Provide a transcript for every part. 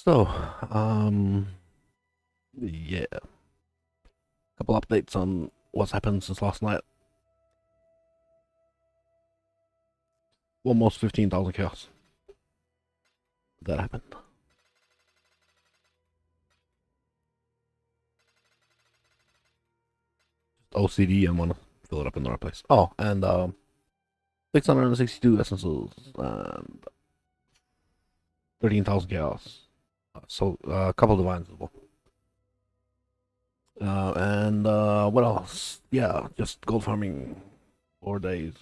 So, yeah, couple updates on what's happened since last night. Almost 15,000 chaos. That happened. OCD and want to fill it up in the right place. Oh, and 662 essences and 13,000 chaos. So a couple divines as well. And what else? Yeah, just gold farming 4 days.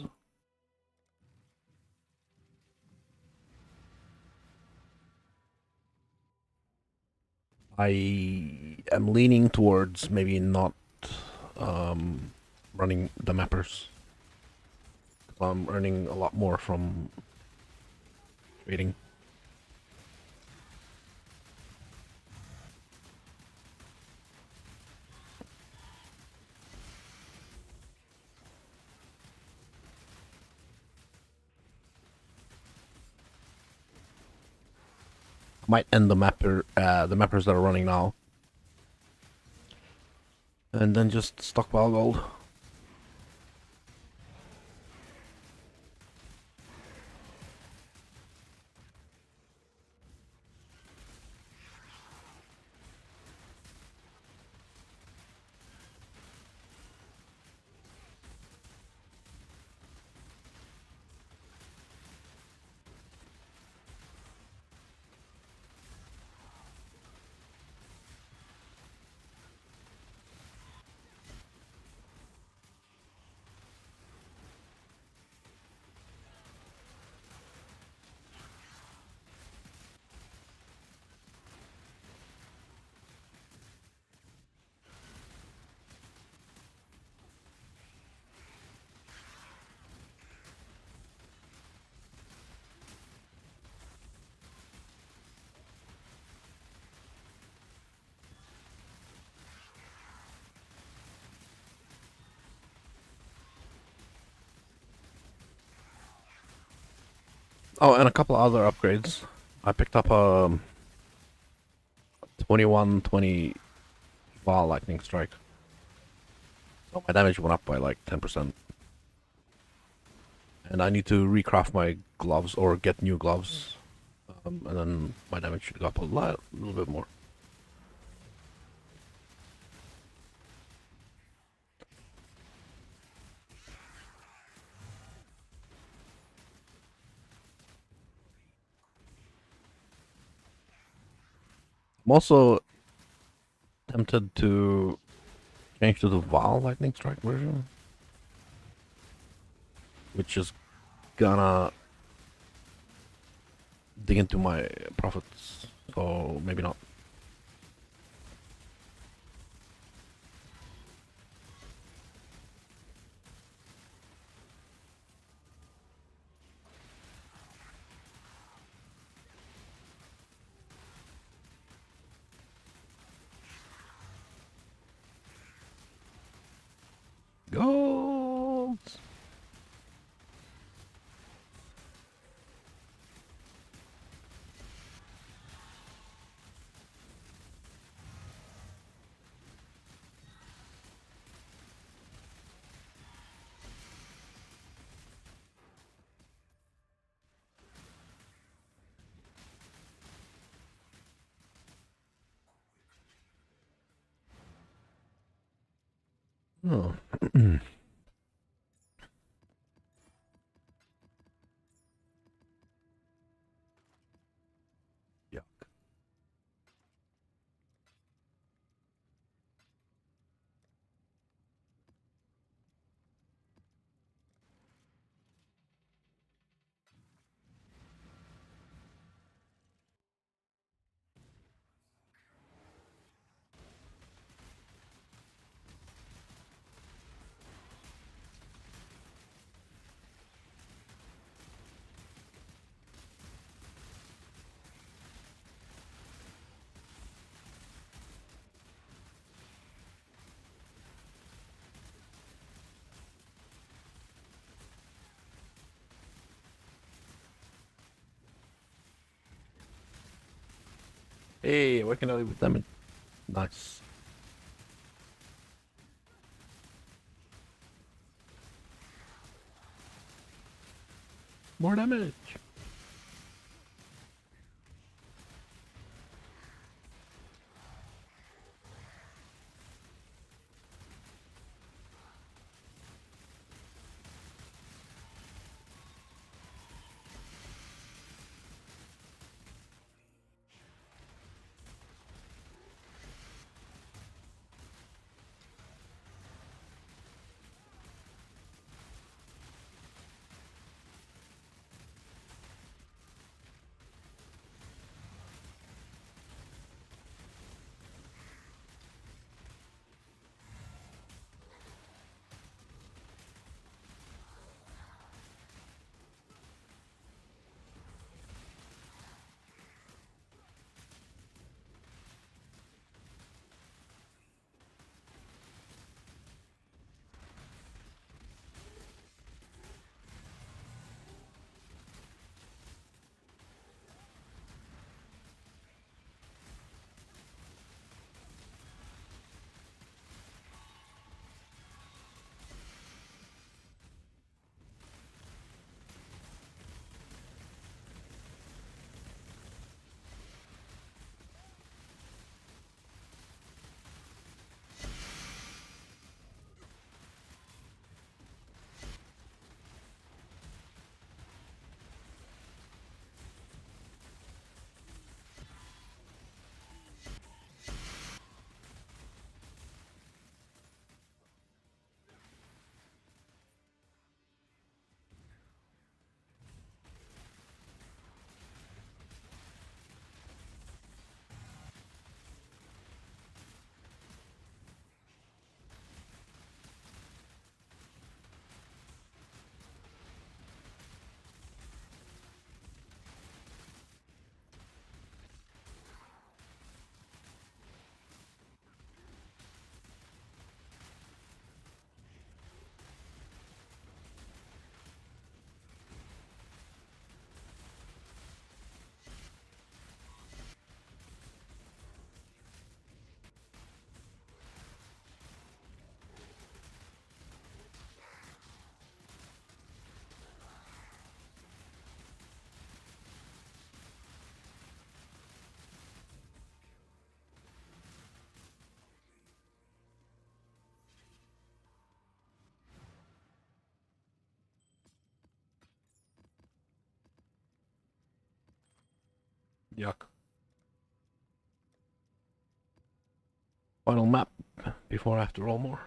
I am leaning towards maybe not running the mappers. I'm earning a lot more from trading. Might end the mappers that are running now, and then just stockpile gold. Oh, and a couple other upgrades. I picked up a 2120 Val Lightning Strike. So my damage went up by like 10%. And I need to recraft my gloves or get new gloves. And then my damage should go up a little bit more. I'm also tempted to change to the Val Lightning Strike version, which is gonna dig into my profits, so maybe not. Go! Oh. Yeah. Hey, working early with damage. Nice. More damage. Yuck. Final map before I have to roll more.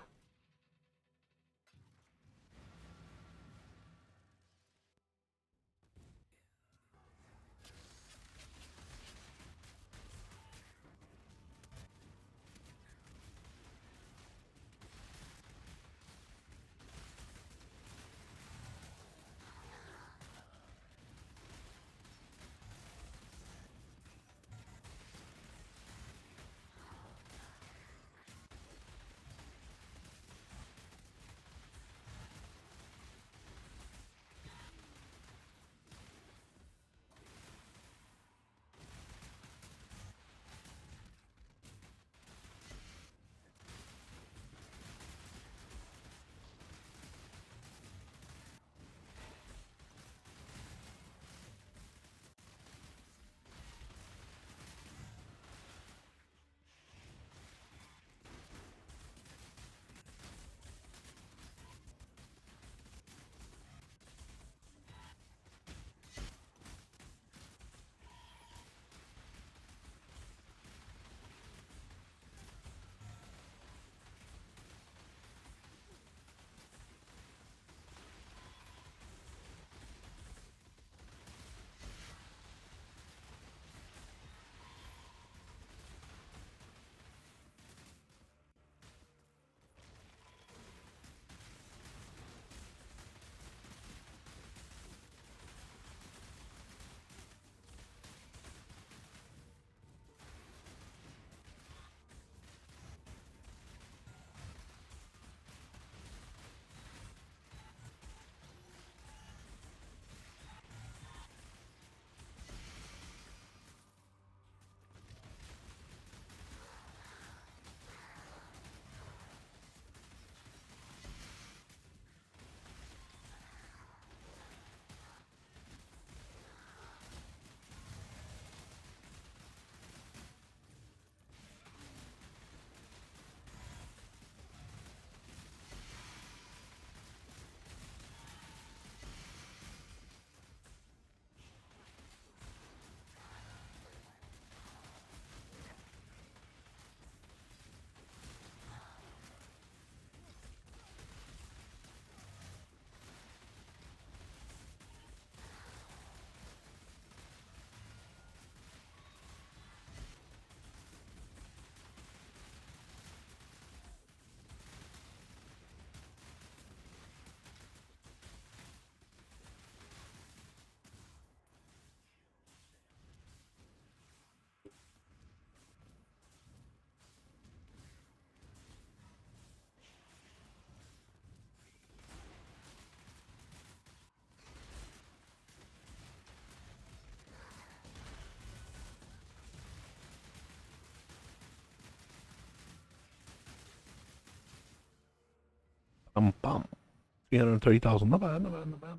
330,000. Not bad, not bad, not bad.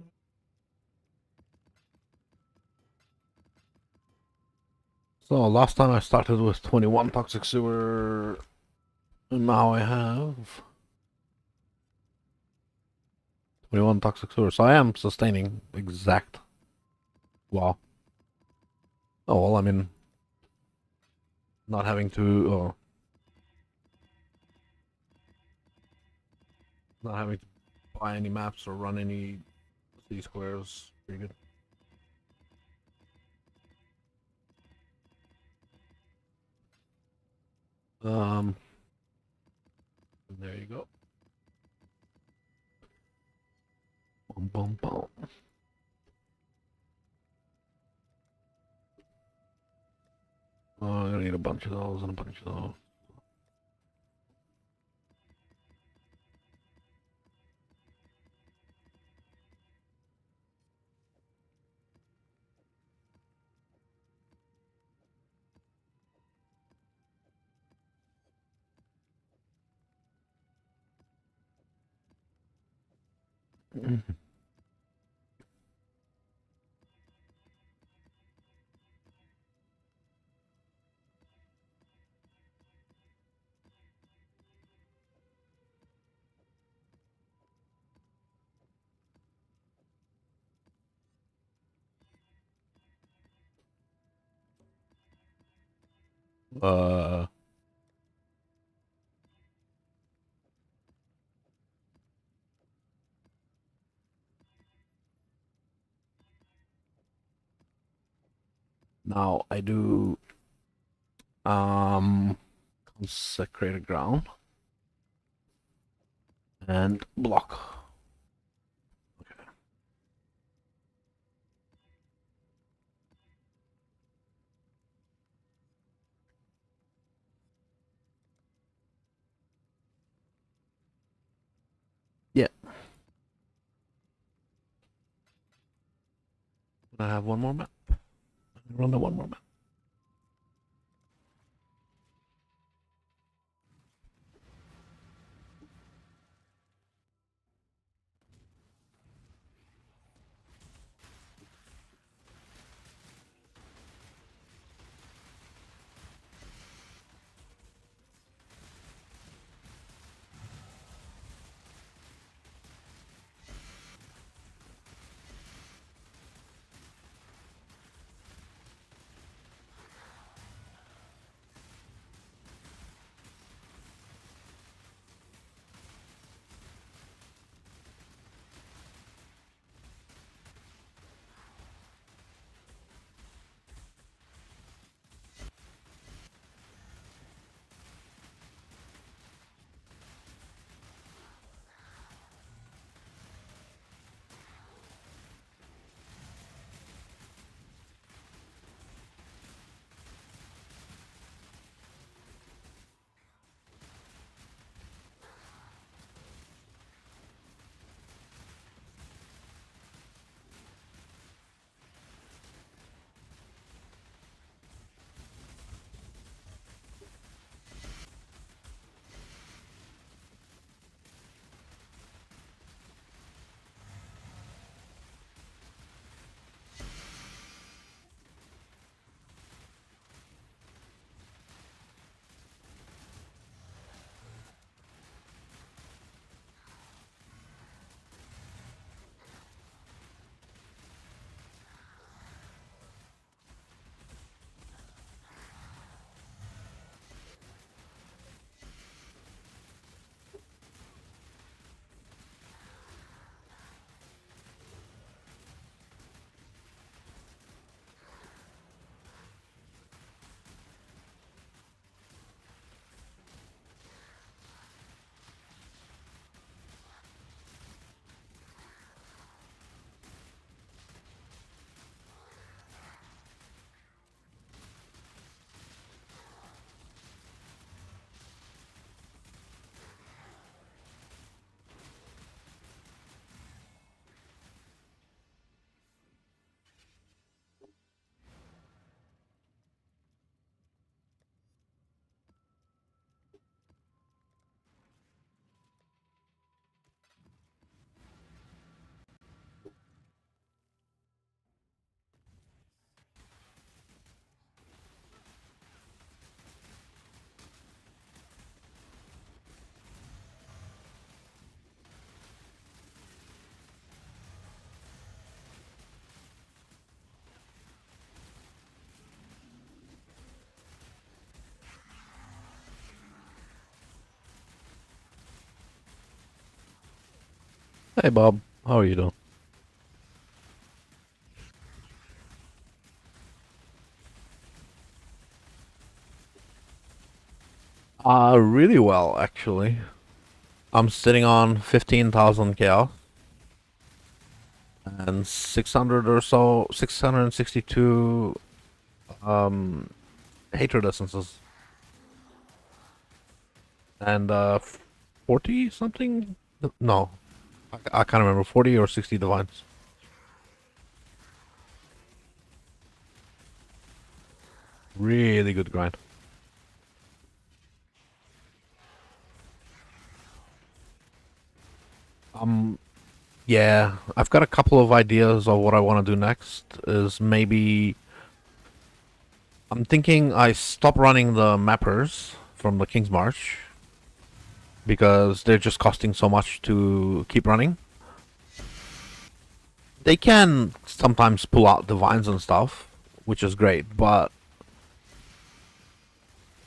So last time I started with 21 toxic sewer, and now I have 21 toxic sewer. So I am sustaining exact. Wow. Oh well, I mean, not having to, not having to buy any maps or run any city squares. Pretty good. Um, there you go. Boom, boom, boom. Oh, I'm gonna need a bunch of those and a bunch of those. uh, Now I do consecrated ground and block. Okay. Yeah. I have one more map. Run the one more map. Hey Bob, how are you doing? Really well actually. I'm sitting on 15,000 chaos and 600 or so, 662 um hatred essences and 40 something. No, I can't remember, 40 or 60 divines. Really good grind. Um, yeah, I've got a couple of ideas of what I want to do next. Is maybe I'm thinking I stop running the mappers from the Kingsmarch because they're just costing so much to keep running. They can sometimes pull out divines and stuff, which is great, but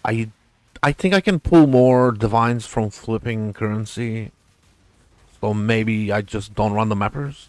I I think I can pull more divines from flipping currency. So maybe I just don't run the mappers.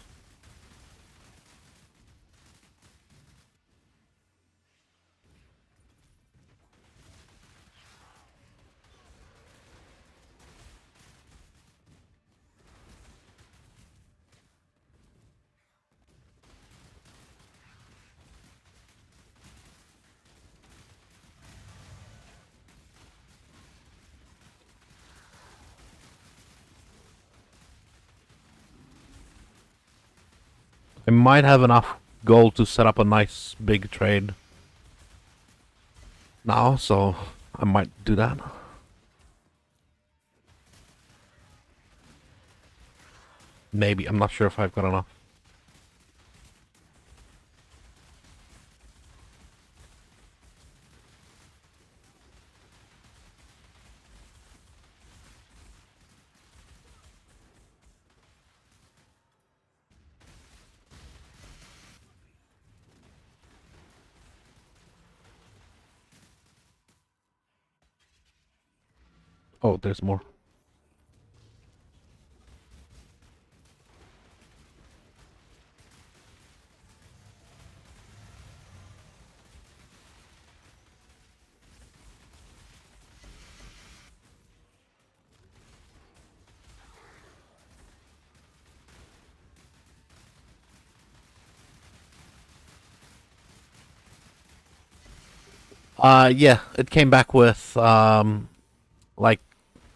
I might have enough gold to set up a nice big trade now, so I might do that. Maybe. I'm not sure if I've got enough. Oh, there's more. Yeah, it came back with like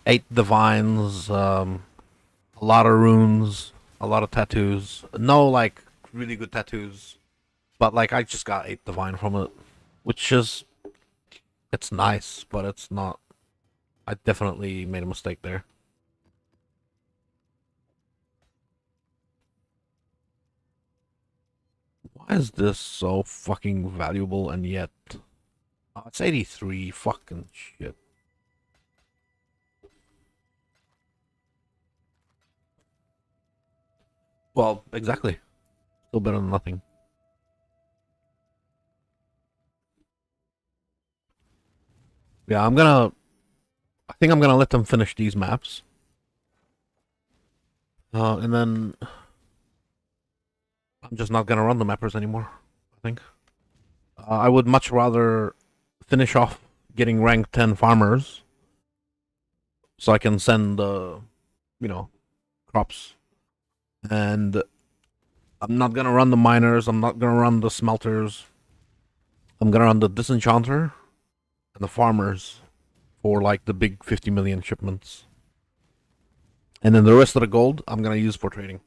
8 divines, a lot of runes, a lot of tattoos. No, like really good tattoos, but like I just got 8 divine from it, which is it's nice, but it's not. I definitely made a mistake there. Why is this so fucking valuable and yet it's 83? Fucking shit. Well, exactly. Still better than nothing. Yeah, I'm gonna. I think I'm gonna let them finish these maps, and then I'm just not gonna run the mappers anymore. I think I would much rather finish off getting rank 10 farmers, so I can send the, you know, crops. And I'm not gonna run the miners. I'm not gonna run the smelters. I'm gonna run the disenchanter and the farmers for like the big 50 million shipments. And then the rest of the gold I'm gonna use for trading.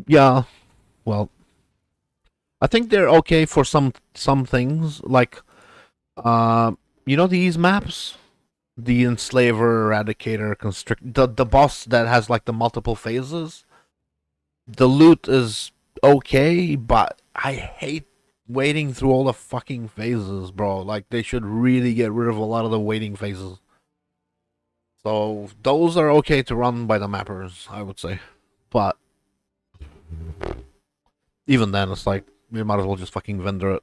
Yeah, well, I think they're okay for some things like you know these maps, the enslaver, eradicator, constrict, the boss that has like the multiple phases. The loot is okay, but I hate waiting through all the fucking phases, bro. Like they should really get rid of a lot of the waiting phases. So those are okay to run by the mappers, I would say. But even then, it's like we might as well just fucking vendor it.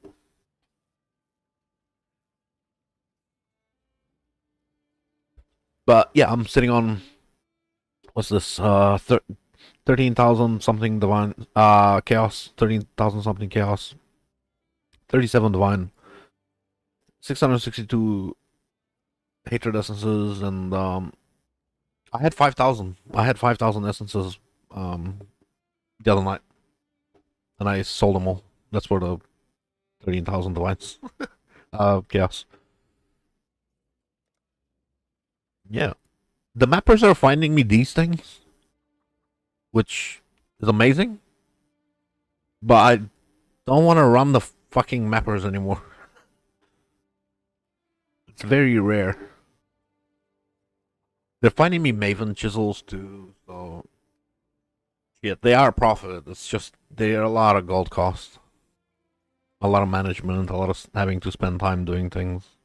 But yeah, I'm sitting on what's this? 13,000 something divine chaos. 13,000 something chaos. 37 divine. 662 hatred essences, and I had 5,000. I had 5,000 essences the other night, and I sold them all. That's for the 13,000 divines. Chaos. Yeah, the mappers are finding me these things, which is amazing. But I don't want to run the fucking mappers anymore. It's very rare. They're finding me Maven chisels too, so yeah, they are profit. It's just they're a lot of gold cost, a lot of management, a lot of having to spend time doing things.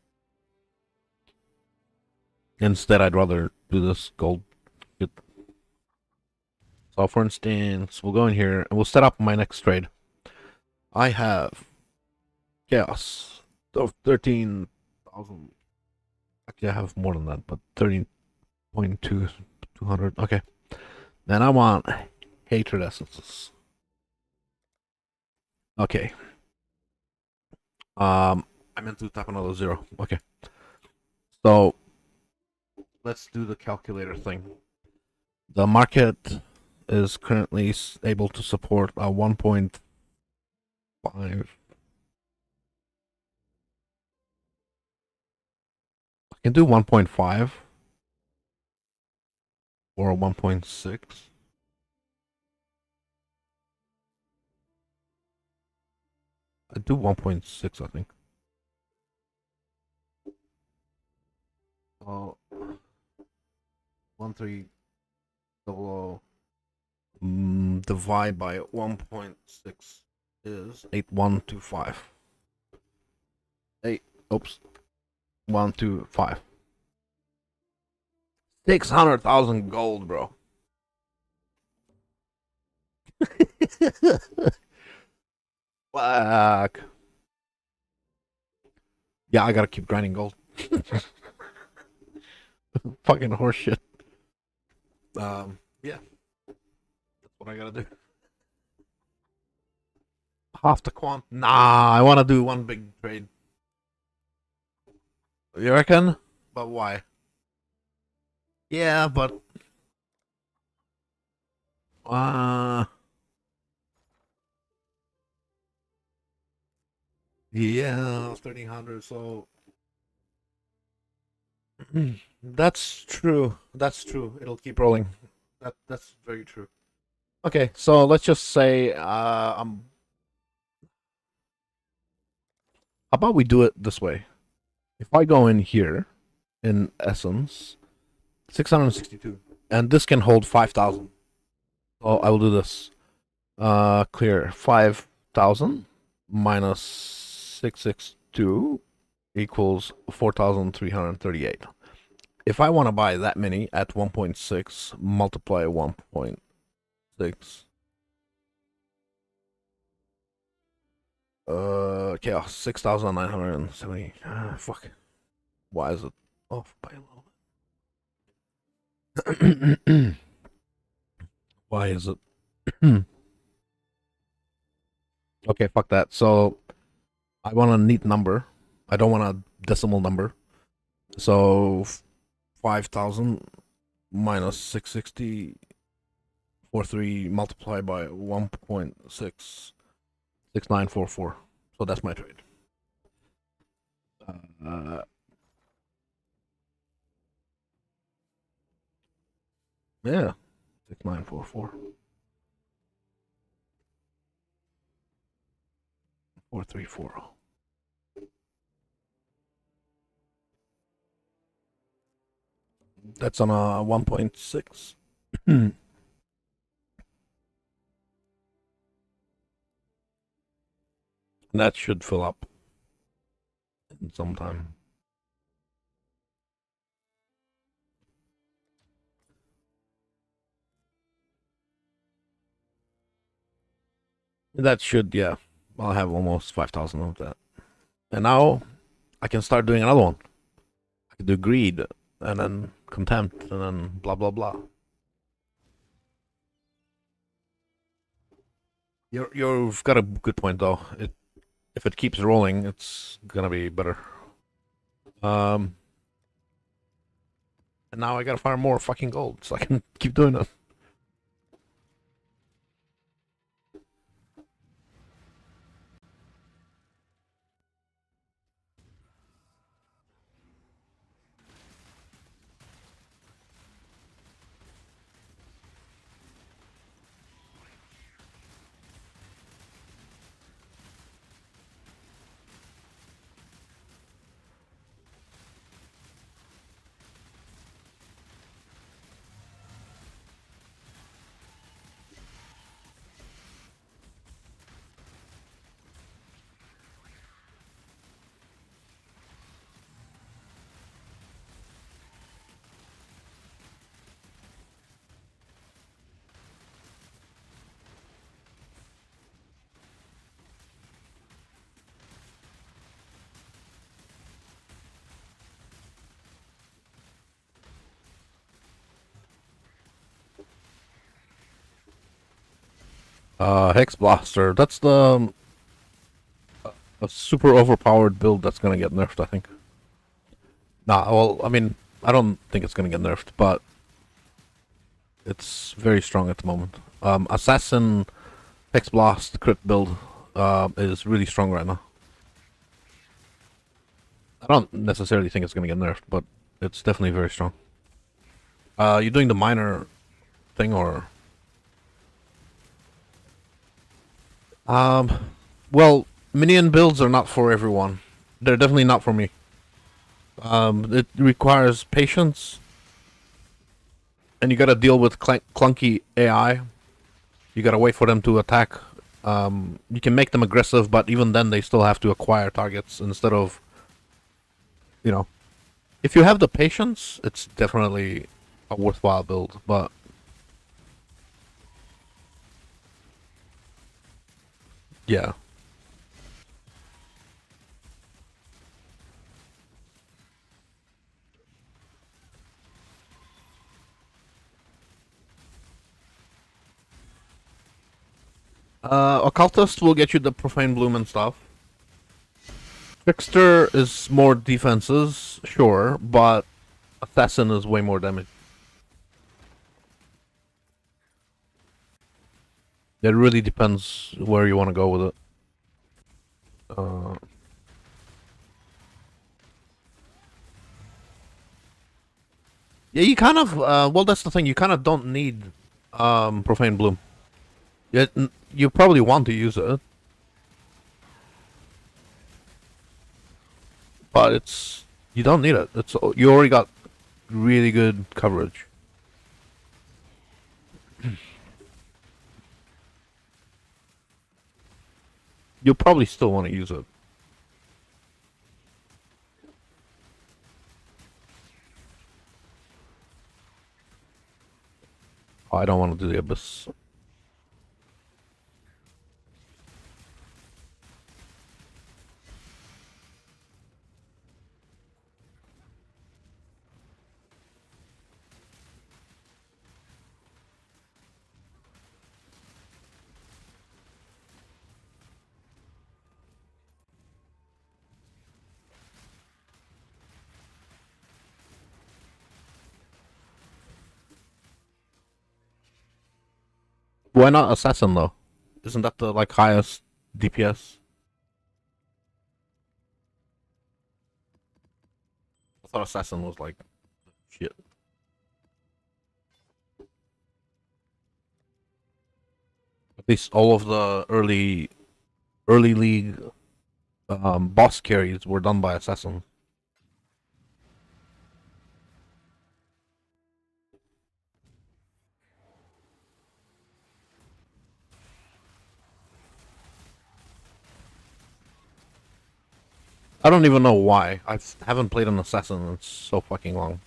Instead, I'd rather do this gold shit. So, for instance, we'll go in here and we'll set up my next trade. I have chaos of 13,000. Actually, I have more than that, but 13.2 200. Okay. Then I want hatred essences. Okay. I meant to tap another 0. Okay. So let's do the calculator thing. The market is currently able to support a 1.5. I can do 1.5 or a 1.6. I do 1.6, I think. Oh, 1300 divide by 1.6 is 8125. 125. 600,000 gold, bro. Fuck. Yeah, I gotta keep grinding gold. Fucking horseshit. Yeah. That's what I gotta do. Half the quant. Nah, I wanna do one big trade. You reckon? But why? Yeah, but yeah, 1300. So that's true. That's true. It'll keep rolling. That's very true. Okay, so let's just say how about we do it this way? If I go in here in essence 662 and this can hold 5,000. So I will do this. Clear 5,000 minus 662 equals 4,338. If I want to buy that many at 1.6, multiply 1.6. Chaos 6,970. Fuck. Why is it off by a little bit? Why is it? Okay, fuck that. So I want a neat number. I don't want a decimal number. So 5,000 minus 660 43 multiplied by 1.66944. So that's my trade. Yeah, 6944. 4340. That's on a 1.6. That should fill up in some time. That should, yeah. I'll have almost 5,000 of that. And now I can start doing another one. I can do greed and then contempt, and then blah blah blah. You've got a good point though. If it keeps rolling, it's gonna be better. Um, and now I gotta farm more fucking gold so I can keep doing it. Hex Blaster. That's the a super overpowered build that's gonna get nerfed, I think. Nah, well, I mean, I don't think it's gonna get nerfed, but it's very strong at the moment. Assassin Hex Blast crit build is really strong right now. I don't necessarily think it's gonna get nerfed, but it's definitely very strong. You doing the minor thing or? Well, minion builds are not for everyone. They're definitely not for me. It requires patience, and you gotta deal with clunky AI. You gotta wait for them to attack. You can make them aggressive, but even then, they still have to acquire targets instead of, you know, if you have the patience, it's definitely a worthwhile build. But yeah, Occultist will get you the Profane Bloom and stuff. Trickster is more defenses, sure, but Assassin is way more damage. It really depends where you want to go with it. Uh, yeah, you kind of. Well, that's the thing. You kind of don't need Profane Bloom. You probably want to use it, but you don't need it. It's you already got really good coverage. You'll probably still want to use it. Oh, I don't want to do the Abyss. Why not Assassin though? Isn't that the like highest DPS? I thought Assassin was like shit. At least all of the early league boss carries were done by Assassin. I don't even know why. I haven't played an Assassin in so fucking long.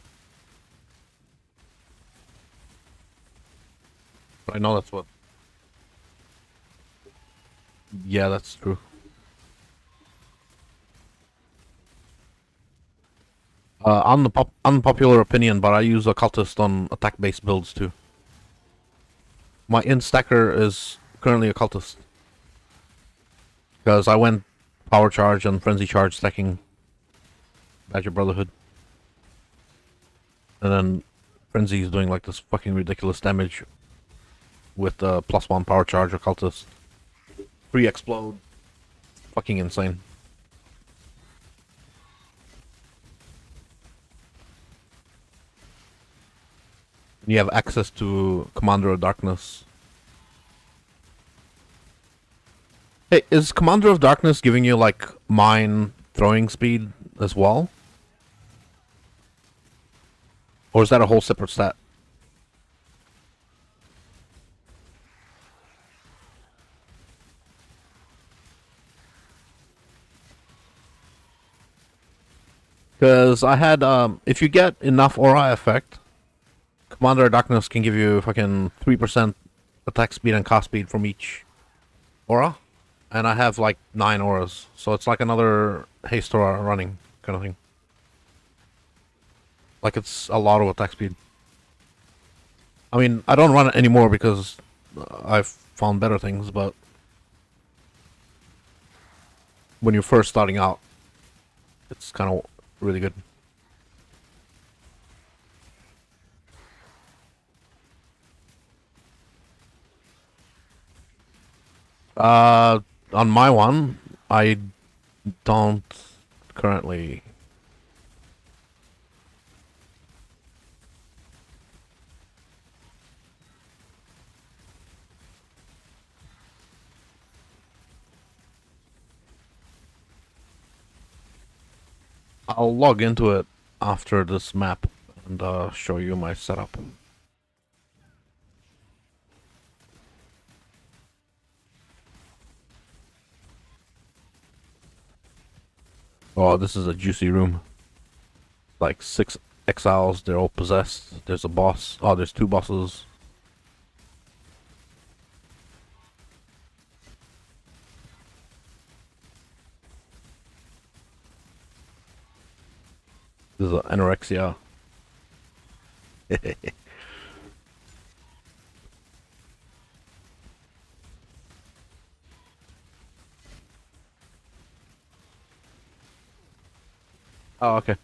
But I know that's what. Yeah, that's true. Unpopular opinion, but I use occultist on attack-based builds too. My instacker is currently occultist because I went power charge and frenzy charge stacking Badger Brotherhood, and then frenzy is doing like this fucking ridiculous damage with +1 power charge occultist, free explode, fucking insane. You have access to Commander of Darkness. Hey, is Commander of Darkness giving you like mine throwing speed as well? Or is that a whole separate stat? Because I had, if you get enough aura effect, Commander of Darkness can give you fucking 3% attack speed and cast speed from each aura. And I have like 9 auras, so it's like another haste aura running kind of thing. Like it's a lot of attack speed. I mean, I don't run it anymore because I've found better things, but when you're first starting out, it's kind of really good. On my one, I don't currently. I'll log into it after this map and show you my setup. Oh, this is a juicy room. Like 6 exiles, they're all possessed. There's a boss. Oh, there's 2 bosses. This is anorexia. Oh, okay.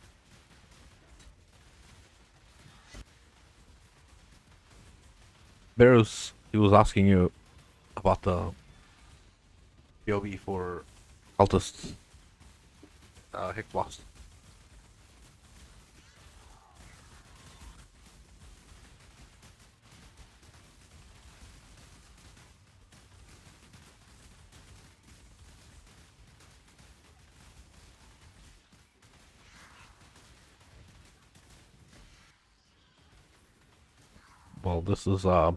Berus, he was asking you about the POV for cultists. Hick Blast. Well, this is that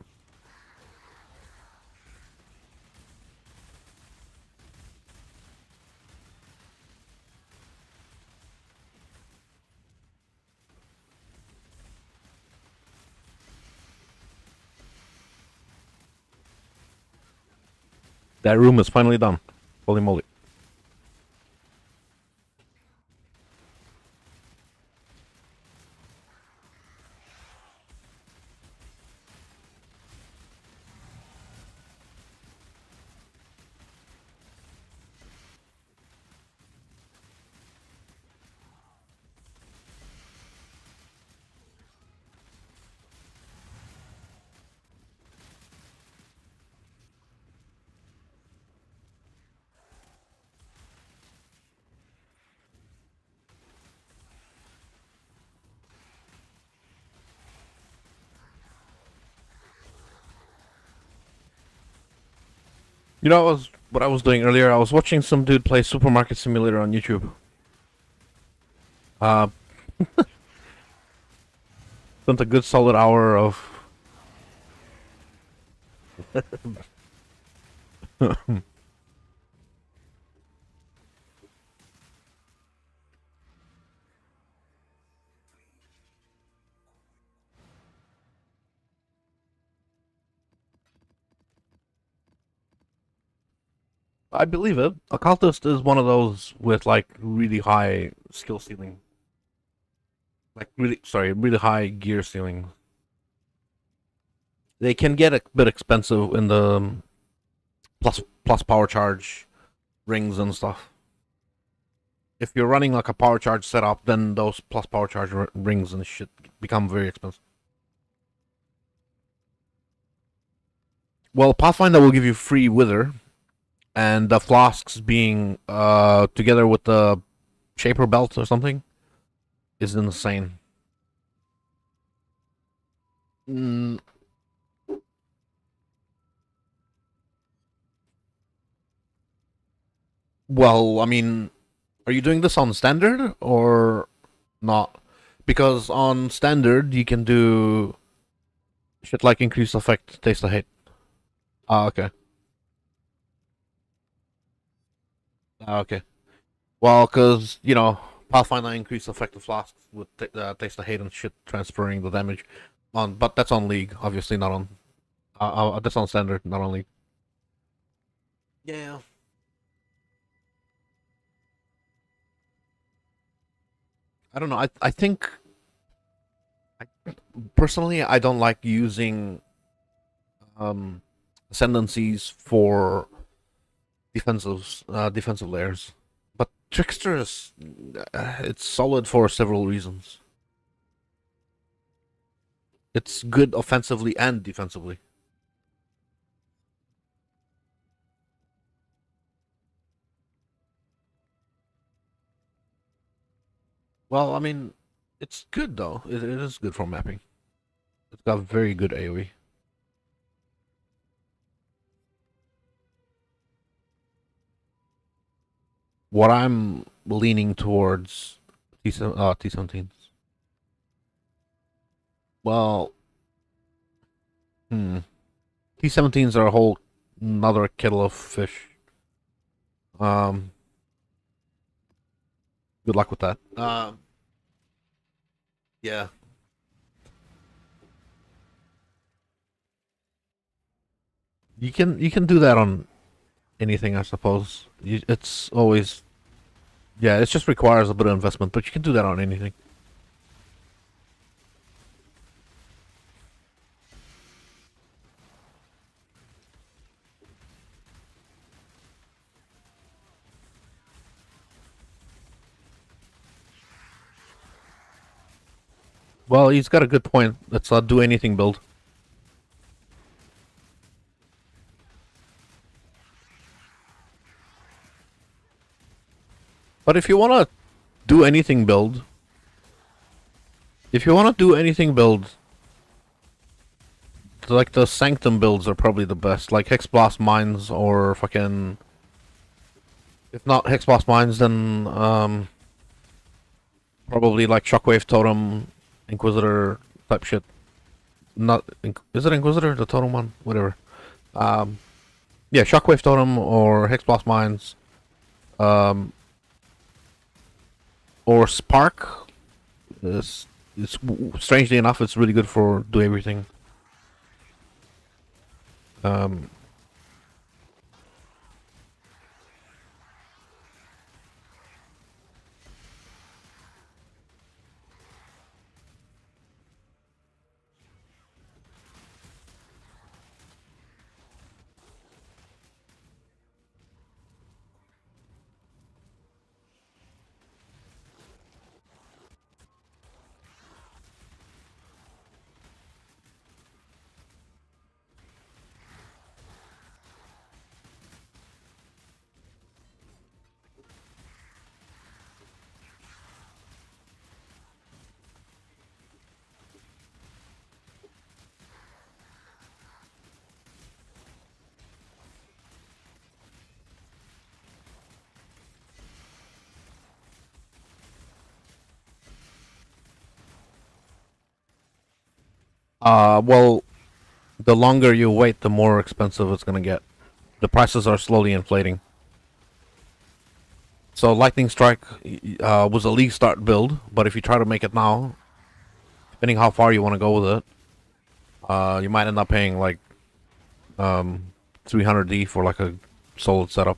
room is finally done. Holy moly. You know what I was doing earlier? I was watching some dude play Supermarket Simulator on YouTube. Uh Spent a good solid hour of I believe it. Occultist is one of those with like really high skill ceiling. like really high gear ceiling. They can get a bit expensive in the plus power charge rings and stuff. If you're running like a power charge setup, then those plus power charge rings and shit become very expensive. Well, Pathfinder will give you free wither, and the flasks being together with the shaper belt or something is insane. Mm, well, I mean, are you doing this on standard or not? Because on standard you can do shit like increase effect, taste of hate. Ah, okay. Ah, okay. Well, because Pathfinder increase effective flasks with taste of hate and shit transferring the damage on, but that's on League, obviously not on. That's on standard, not on League. Yeah. I don't know. I think personally I don't like using um ascendancies for defensive layers. But Trickster is it's solid for several reasons. It's good offensively and defensively. Well, I mean, it's good though. It is good for mapping. It's got very good AoE. What I'm leaning towards T17s. Well, hmm. T17s are a whole another kettle of fish. Um, good luck with that. Yeah. You can do that on anything, I suppose. It's always yeah. It just requires a bit of investment, but you can do that on anything. Well, he's got a good point. Let's do anything build. But if you want to do anything build, if you want to do anything build, like the Sanctum builds are probably the best. Like Hexblast Mines or fucking. If not Hexblast Mines, then probably like Shockwave Totem, Inquisitor type shit. Not is it Inquisitor the Totem one? Whatever. Um, yeah, Shockwave Totem or Hexblast Mines, um, or Spark. It's strangely enough, it's really good for do everything. Um, well, the longer you wait, the more expensive it's gonna get. The prices are slowly inflating. So Lightning Strike was a league start build, but if you try to make it now, depending how far you want to go with it, you might end up paying like 300D for like a solid setup.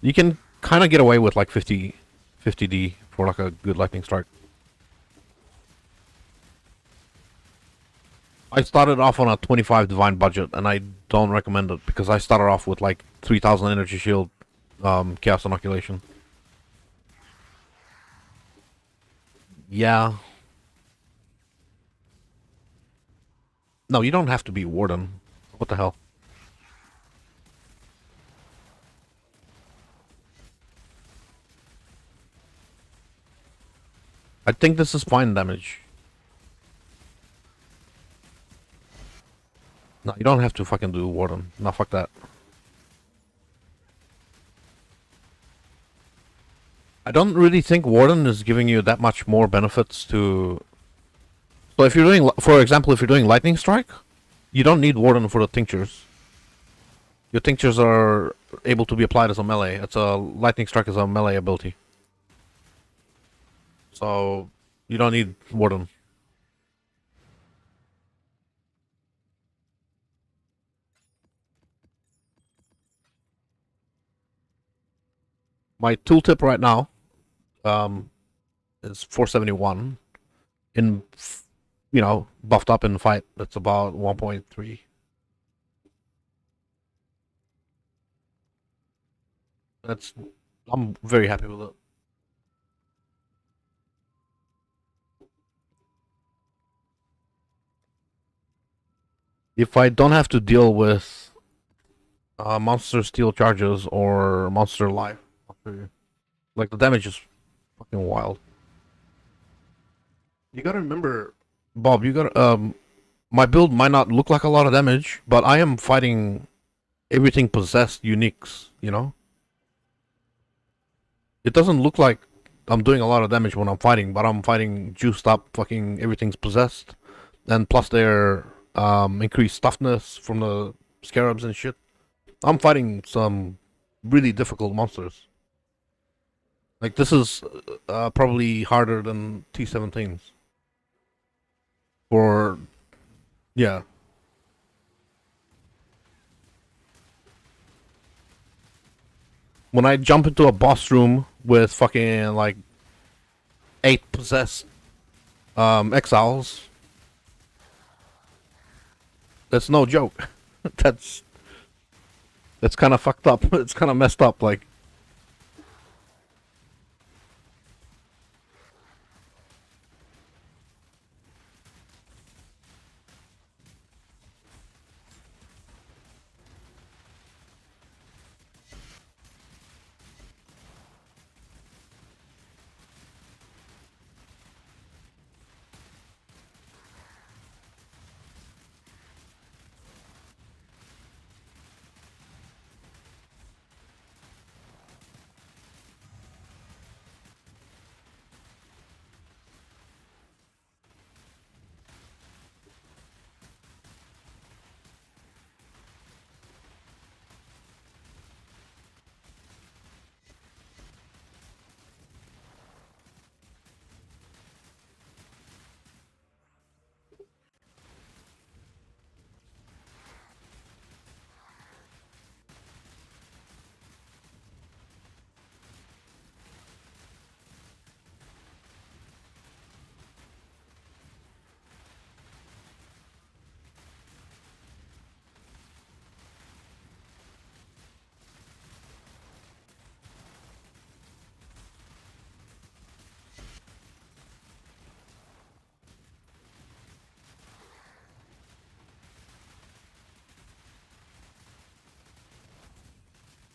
You can kind of get away with like 50D for like a good lightning strike. I started off on a 25 divine budget, and I don't recommend it because I started off with like 3,000 energy shield, chaos inoculation. Yeah. No, you don't have to be warden. What the hell? I think this is fine damage. No, you don't have to fucking do warden. No, fuck that. I don't really think warden is giving you that much more benefits to. So if you're doing, for example, if you're doing lightning strike, you don't need warden for the tinctures. Your tinctures are able to be applied as a melee. It's a lightning strike is a melee ability. So you don't need warden. My tooltip right now is 471. In, buffed up in fight, it's about 1.3. That's I'm very happy with it. If I don't have to deal with monster steel charges or monster life, like the damage is fucking wild. You gotta remember, Bob. You gotta my build might not look like a lot of damage, but I am fighting everything possessed uniques. You know, it doesn't look like I'm doing a lot of damage when I'm fighting, but I'm fighting juiced up. Fucking everything's possessed, and plus their increased toughness from the scarabs and shit. I'm fighting some really difficult monsters. Like this is probably harder than T17s. For yeah, when I jump into a boss room with fucking like 8 possessed exiles, that's no joke. that's that's kind of fucked up. It's kind of messed up. Like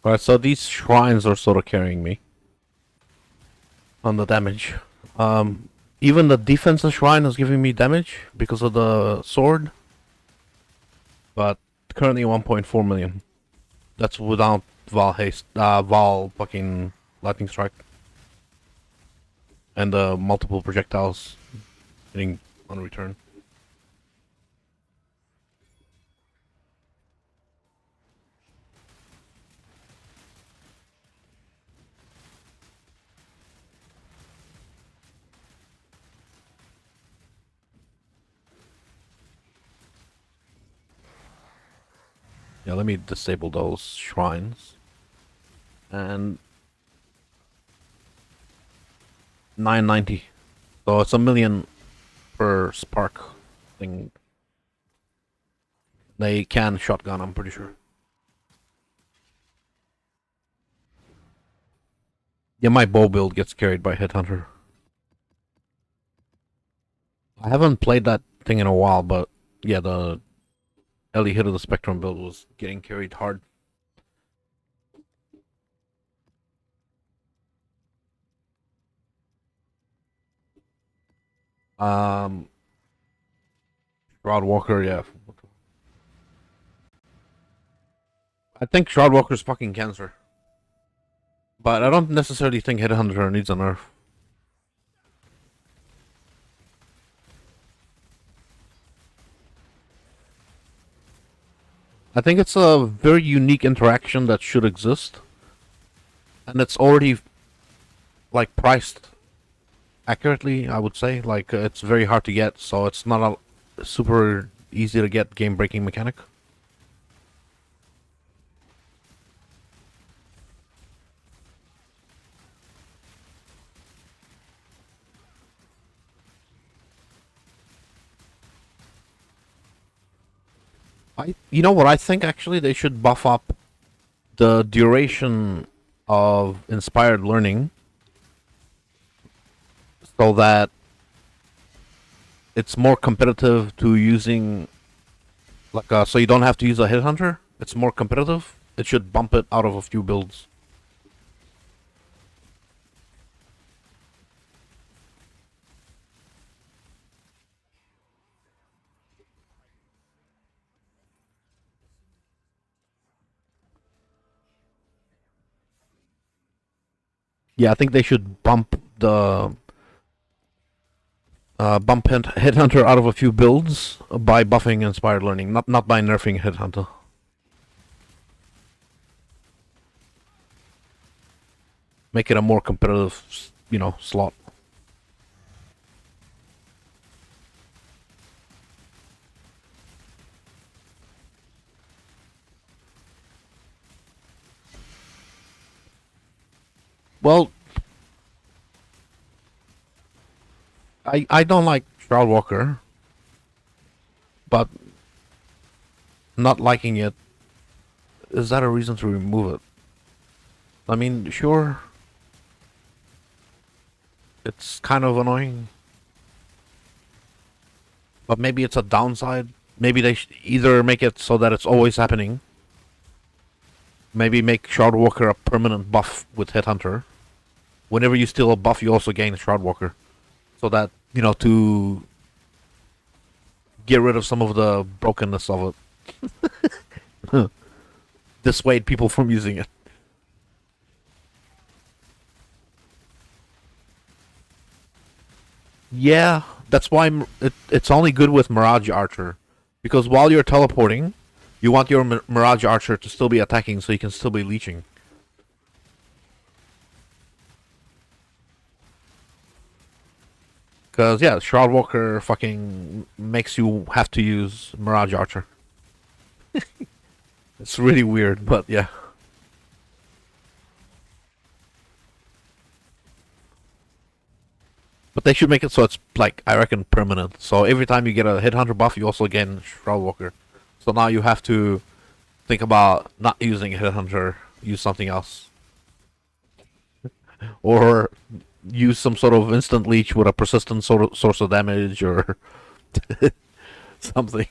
alright, so these shrines are sort of carrying me on the damage. Even the defensive shrine is giving me damage because of the sword, but currently 1.4 million. That's without Val haste, Val fucking lightning strike, and the multiple projectiles hitting on return. Yeah, let me disable those shrines. And 990. So it's 1 million per spark thing. They can shotgun, I'm pretty sure. Yeah, my bow build gets carried by Headhunter. I haven't played that thing in a while, but yeah, the Ellie Hit of the Spectrum build was getting carried hard. Um, Shroud Walker, yeah. I think Shroud Walker's fucking cancer. But I don't necessarily think Headhunter needs a nerf. I think it's a very unique interaction that should exist. And it's already, like, priced accurately, I would say. Like, it's very hard to get, so it's not a super easy to get game-breaking mechanic. You know what I think, actually? They should buff up the duration of inspired learning so that it's more competitive to using, like, so you don't have to use a Headhunter. It's more competitive. It should bump it out of a few builds. Yeah, I think they should bump the Headhunter out of a few builds by buffing Inspired Learning, not by nerfing Headhunter. Make it a more competitive, slot. Well, I don't like Shroud Walker, but not liking it, is that a reason to remove it? I mean, sure, it's kind of annoying, but maybe it's a downside. Maybe they should either make it so that it's always happening. Maybe make Shroud Walker a permanent buff with Headhunter. Whenever you steal a buff, you also gain Shroud Walker. So that, to get rid of some of the brokenness of it. Dissuade people from using it. Yeah, that's why it's only good with Mirage Archer. Because while you're teleporting, you want your Mirage Archer to still be attacking so you can still be leeching. Because, yeah, Shroud Walker fucking makes you have to use Mirage Archer. It's really weird, but yeah. But they should make it so it's, like, I reckon, permanent. So every time you get a Headhunter buff, you also gain Shroud Walker. So now you have to think about not using Headhunter, use something else. Or use some sort of instant leech with a persistent source of damage or something.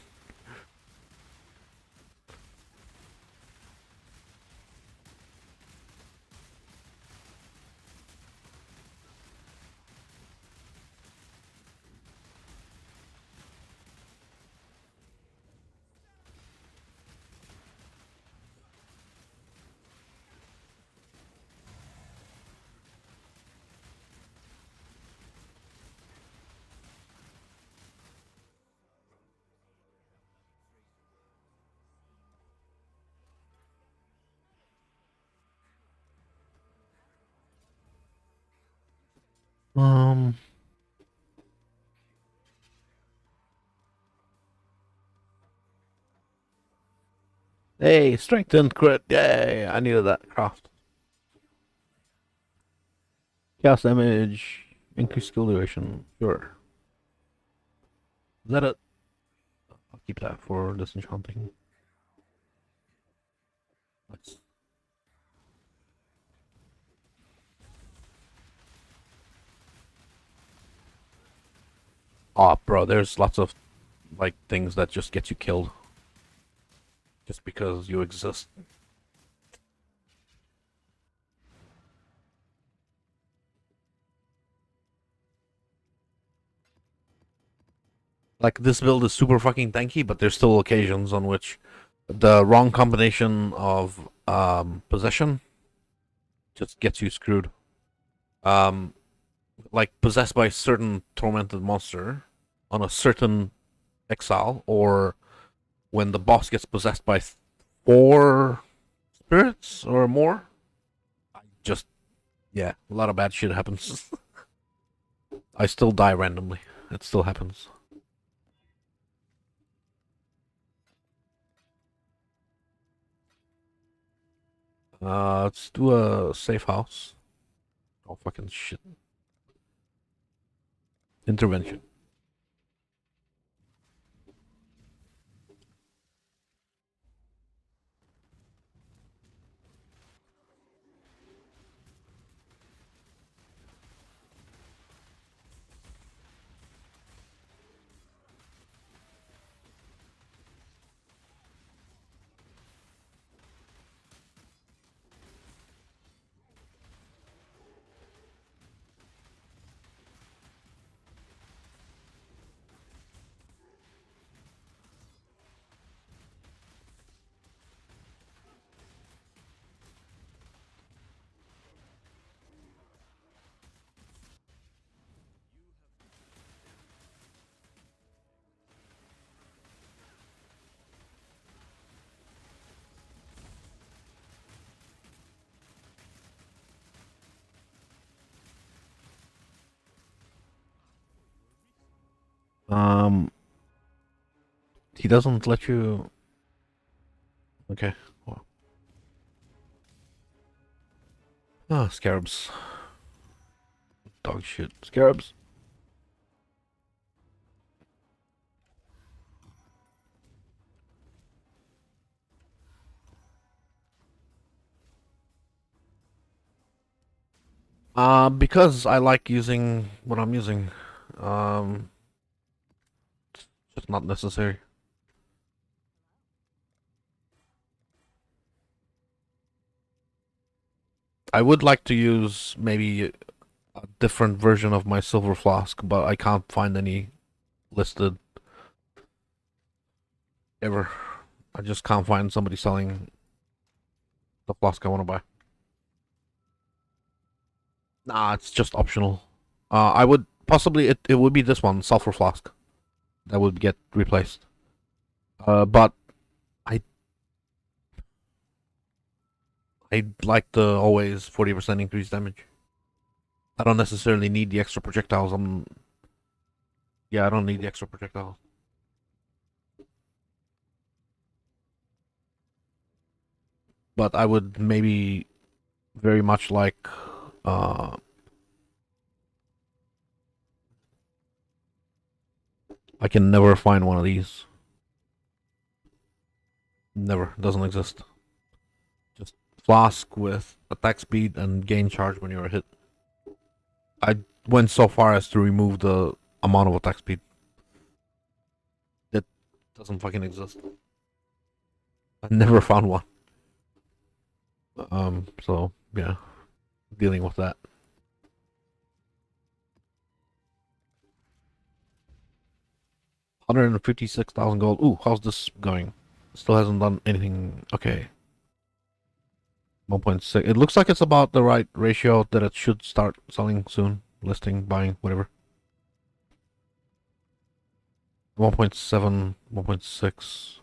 Um. Hey, strength and crit. Yay! I needed that craft. Chaos damage. Increase skill duration. Sure. Is that it? I'll keep that for disenchanting. Nice. Oh, bro, there's lots of like things that just get you killed just because you exist. Like this build is super fucking tanky, but there's still occasions on which the wrong combination of possession just gets you screwed. Um, like possessed by a certain tormented monster on a certain exile, or when the boss gets possessed by 4 spirits or more. I just yeah, a lot of bad shit happens. I still die randomly. It still happens. Let's do a safe house. Oh fucking shit. Intervention. Um, he doesn't let you. Okay. Well. Ah, scarabs. Dog shit. Scarabs. Because I like using what I'm using. Um, it's just not necessary. I would like to use maybe a different version of my silver flask, but I can't find any listed ever. I just can't find somebody selling the flask I want to buy. Nah, it's just optional. I would possibly it would be this one, sulfur flask, that would get replaced. But I I like the always 40% increased damage. I don't necessarily need the extra projectiles. Yeah, I don't need the extra projectiles. But I would maybe very much like uh I can never find one of these. Never. Doesn't exist. Just flask with attack speed and gain charge when you're hit. I went so far as to remove the amount of attack speed. That doesn't fucking exist. I never found one. So yeah, dealing with that. 156,000 gold. Ooh, how's this going? Still hasn't done anything. Okay. 1.6. It looks like it's about the right ratio that it should start selling soon. Listing, buying, whatever. 1.7, 1.6.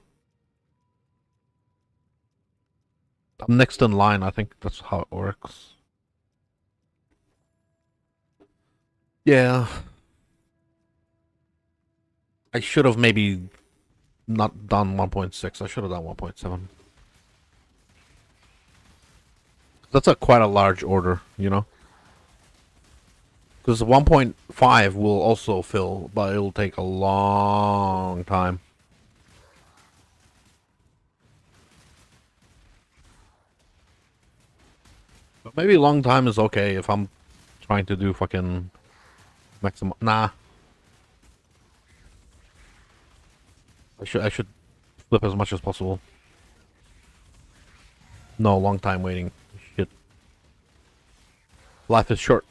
I'm next in line. I think that's how it works. Yeah. I should have maybe not done 1.6. I should have done 1.7. That's a quite a large order, you know? Because 1.5 will also fill, but it'll take a long time. But maybe long time is okay if I'm trying to do fucking maximum. Nah, I should flip as much as possible. No, long time waiting. Shit. Life is short.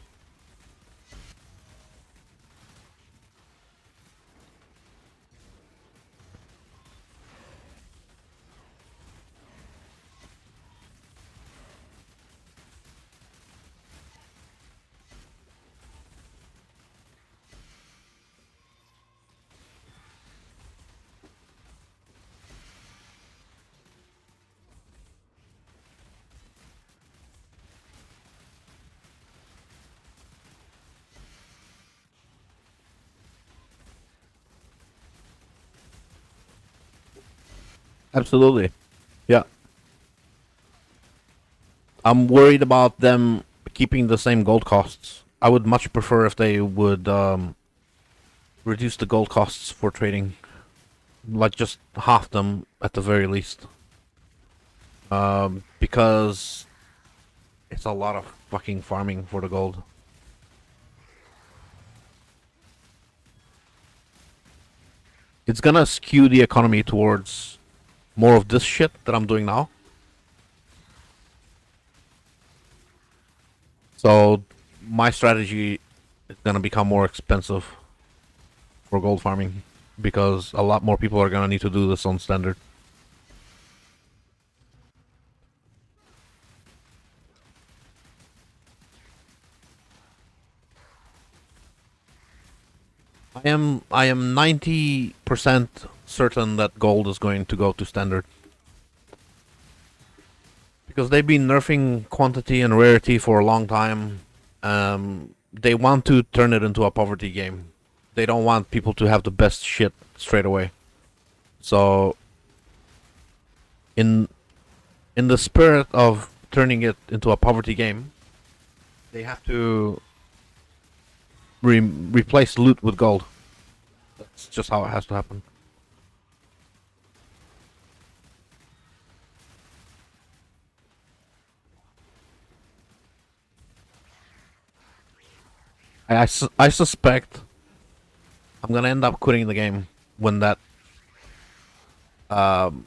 Absolutely. Yeah. I'm worried about them keeping the same gold costs. I would much prefer if they would reduce the gold costs for trading. Like just half them at the very least. Because it's a lot of fucking farming for the gold. It's gonna skew the economy towards more of this shit that I'm doing now. So my strategy is gonna become more expensive for gold farming because a lot more people are gonna need to do this on standard. I am 90% certain that gold is going to go to standard. Because they've been nerfing quantity and rarity for a long time. They want to turn it into a poverty game. They don't want people to have the best shit straight away. So, in in the spirit of turning it into a poverty game, they have to replace loot with gold. That's just how it has to happen. I suspect I'm gonna end up quitting the game when that um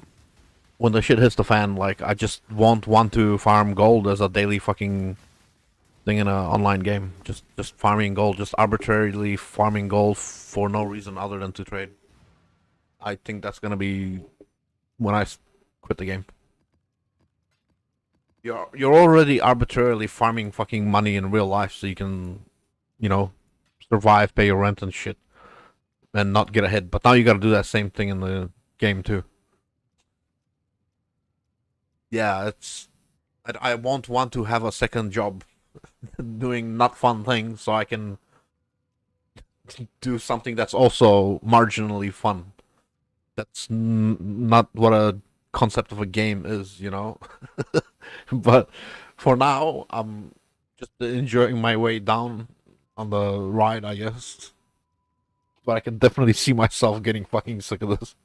when the shit hits the fan. Like I just won't want to farm gold as a daily fucking thing in an online game. Just farming gold, just arbitrarily farming gold for no reason other than to trade. I think that's gonna be when I quit the game. You're already arbitrarily farming fucking money in real life, so you can, you know, survive, pay your rent and shit, and not get ahead. But now you gotta do that same thing in the game too. Yeah, I won't want to have a second job doing not fun things, so I can do something that's also marginally fun. That's not what a concept of a game is, you know. But for now, I'm just enjoying my way down on the ride, I guess. But I can definitely see myself getting fucking sick of this.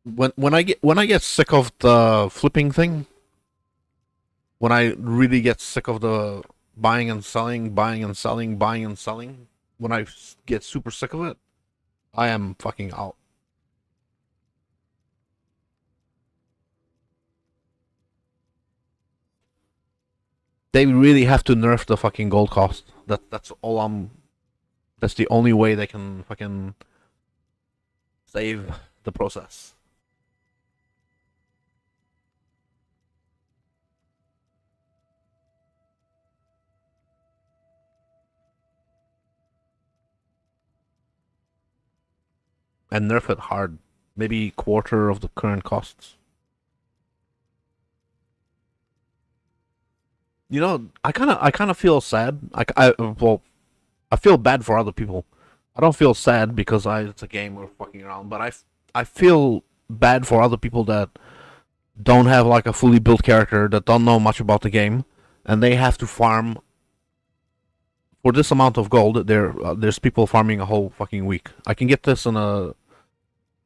When I get sick of the flipping thing, when I really get sick of the buying and selling, buying and selling, buying and selling, when I get super sick of it, I am fucking out. They really have to nerf the fucking gold cost. That's all I'm. That's the only way they can fucking save the process. And nerf it hard. Maybe quarter of the current costs. You know, I kind of feel sad. Well, I feel bad for other people. I don't feel sad because it's a game we're fucking around, but I feel bad for other people that don't have like a fully built character, that don't know much about the game, and they have to farm for this amount of gold. There's people farming a whole fucking week. I can get this in a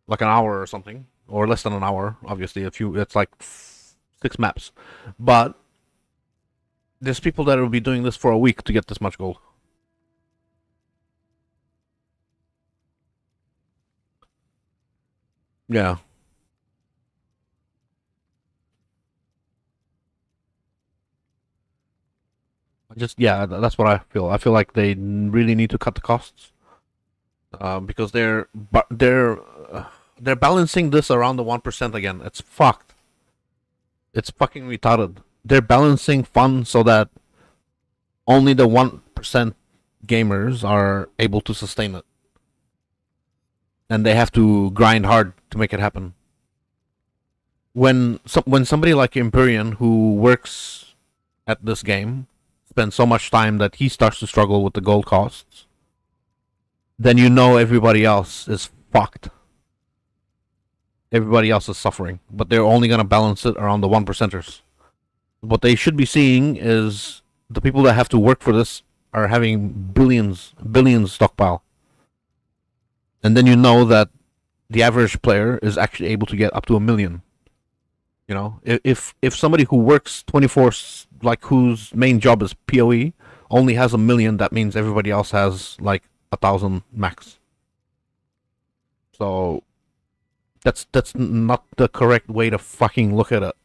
like an hour or something, or less than an hour. Obviously, if you it's like 6 maps, but there's people that will be doing this for a week to get this much gold. Yeah, just yeah, that's what I feel. I feel like they really need to cut the costs because they're balancing this around the 1% again. It's fucked. It's fucking retarded. They're balancing fun so that only the 1% gamers are able to sustain it, and they have to grind hard to make it happen. When somebody like Empyrean, who works at this game, spends so much time that he starts to struggle with the gold costs, then you know everybody else is fucked. Everybody else is suffering, but they're only gonna balance it around the 1%ers. What they should be seeing is the people that have to work for this are having billions stockpile, and then you know that the average player is actually able to get up to 1 million. You know, if somebody who works 24, like whose main job is POE, only has 1 million, that means everybody else has like 1,000 max. So that's not the correct way to fucking look at it.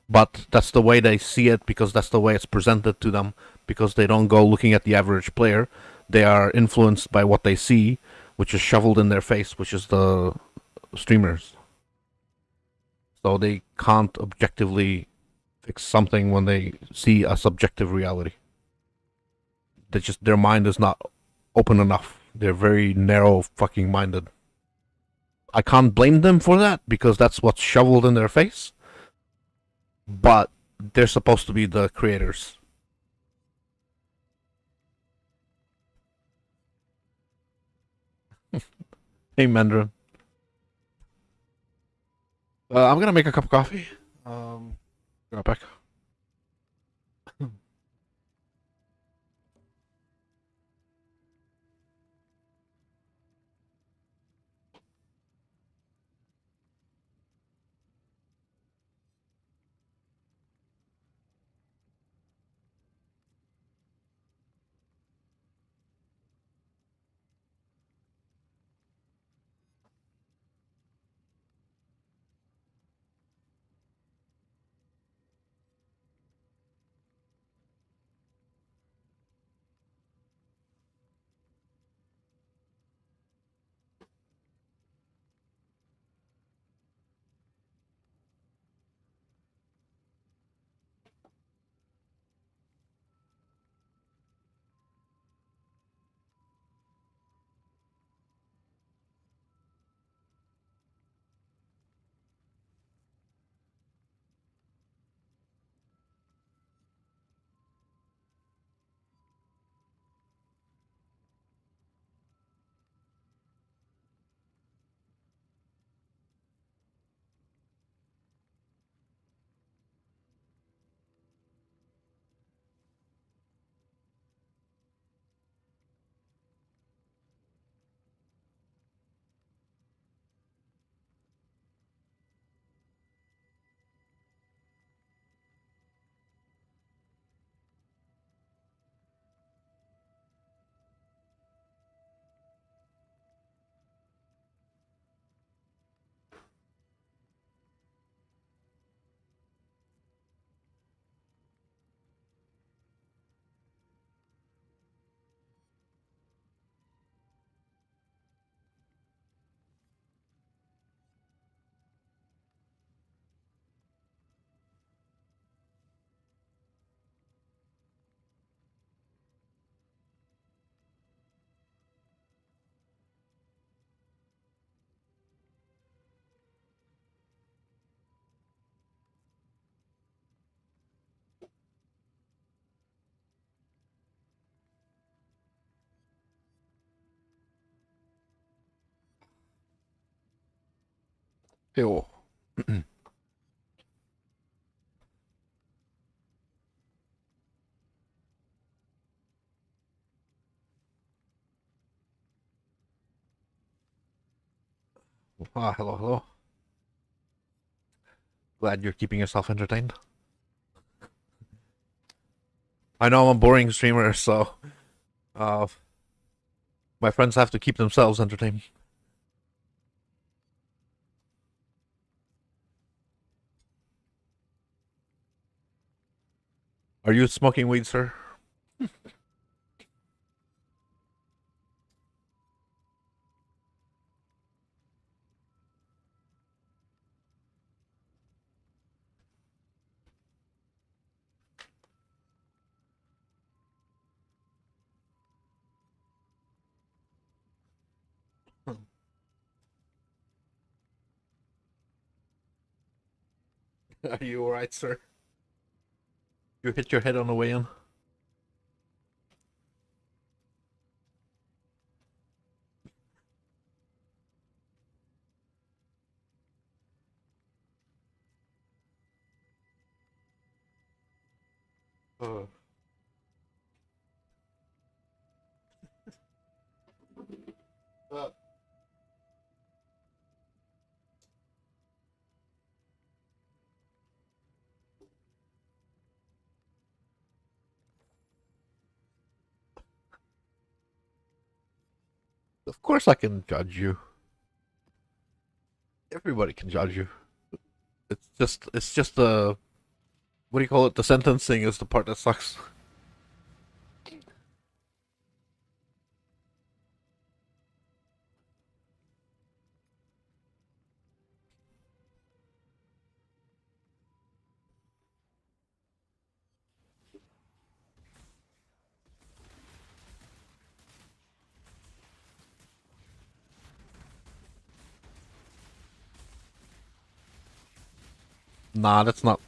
But that's the way they see it because that's the way it's presented to them. Because they don't go looking at the average player, they are influenced by what they see, which is shoveled in their face, which is the streamers. So they can't objectively fix something when they see a subjective reality. They just their mind is not open enough. They're very narrow fucking minded. I can't blame them for that because that's what's shoveled in their face. But they're supposed to be the creators. Hey, Mandarin. I'm gonna make a cup of coffee. Be right back. Yo. Ah, hello, hello. Glad you're keeping yourself entertained. I know I'm a boring streamer, so uh, my friends have to keep themselves entertained. Are you smoking weed, sir? Are you alright, sir? You hit your head on the way in? Uh, uh, of course I can judge you. Everybody can judge you. It's just the, what do you call it? The sentencing is the part that sucks. Nah, that's not.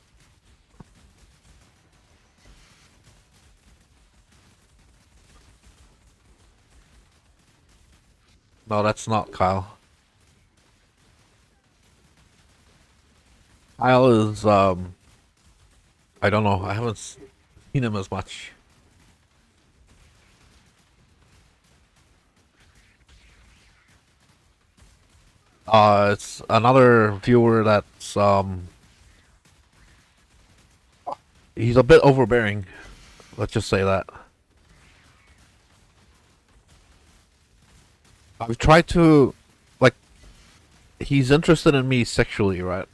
No, that's not Kyle. Kyle is I don't know. I haven't seen him as much. It's another viewer that's he's a bit overbearing. Let's just say that. I've tried to, like, he's interested in me sexually, right?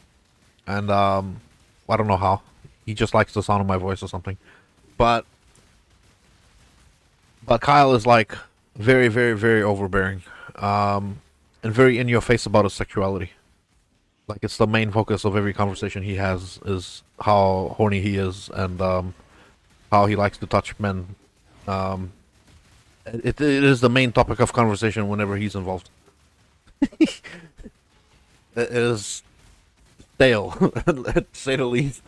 And I don't know how. He just likes the sound of my voice or something. But Kyle is like very, very, very overbearing, and very in your face about his sexuality. Like it's the main focus of every conversation he has is how horny he is and how he likes to touch men. Um, it is the main topic of conversation whenever he's involved. It is stale, to say the least.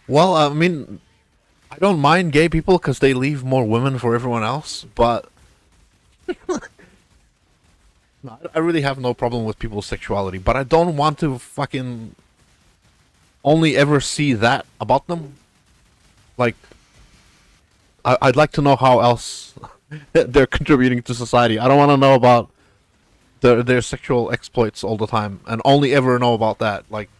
Well, I mean, I don't mind gay people because they leave more women for everyone else, but no, I really have no problem with people's sexuality. But I don't want to fucking only ever see that about them. Like, I'd like to know how else they're contributing to society. I don't want to know about their sexual exploits all the time and only ever know about that. Like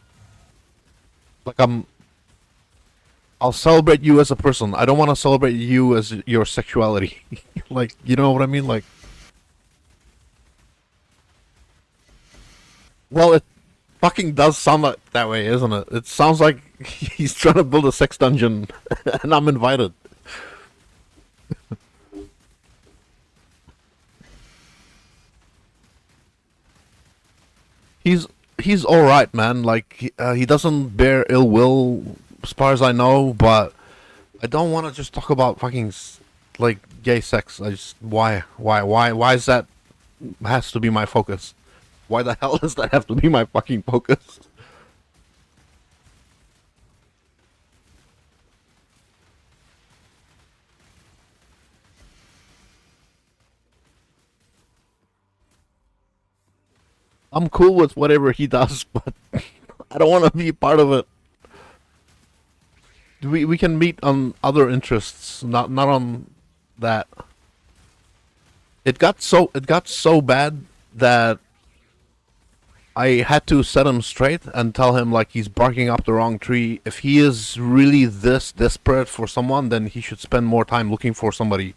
I'll celebrate you as a person. I don't want to celebrate you as your sexuality. Like, you know what I mean? Like, well, it fucking does sound like that way, isn't it? It sounds like he's trying to build a sex dungeon, and I'm invited. He's he's all right, man. Like, he doesn't bear ill will, as far as I know. But I don't want to just talk about fucking like gay sex. I just why is that has to be my focus? Why the hell does that have to be my fucking focus? I'm cool with whatever he does, but I don't want to be part of it. We can meet on other interests, not on. that it got so bad that I had to set him straight and tell him like he's barking up the wrong tree. If he is really this desperate for someone, then he should spend more time looking for somebody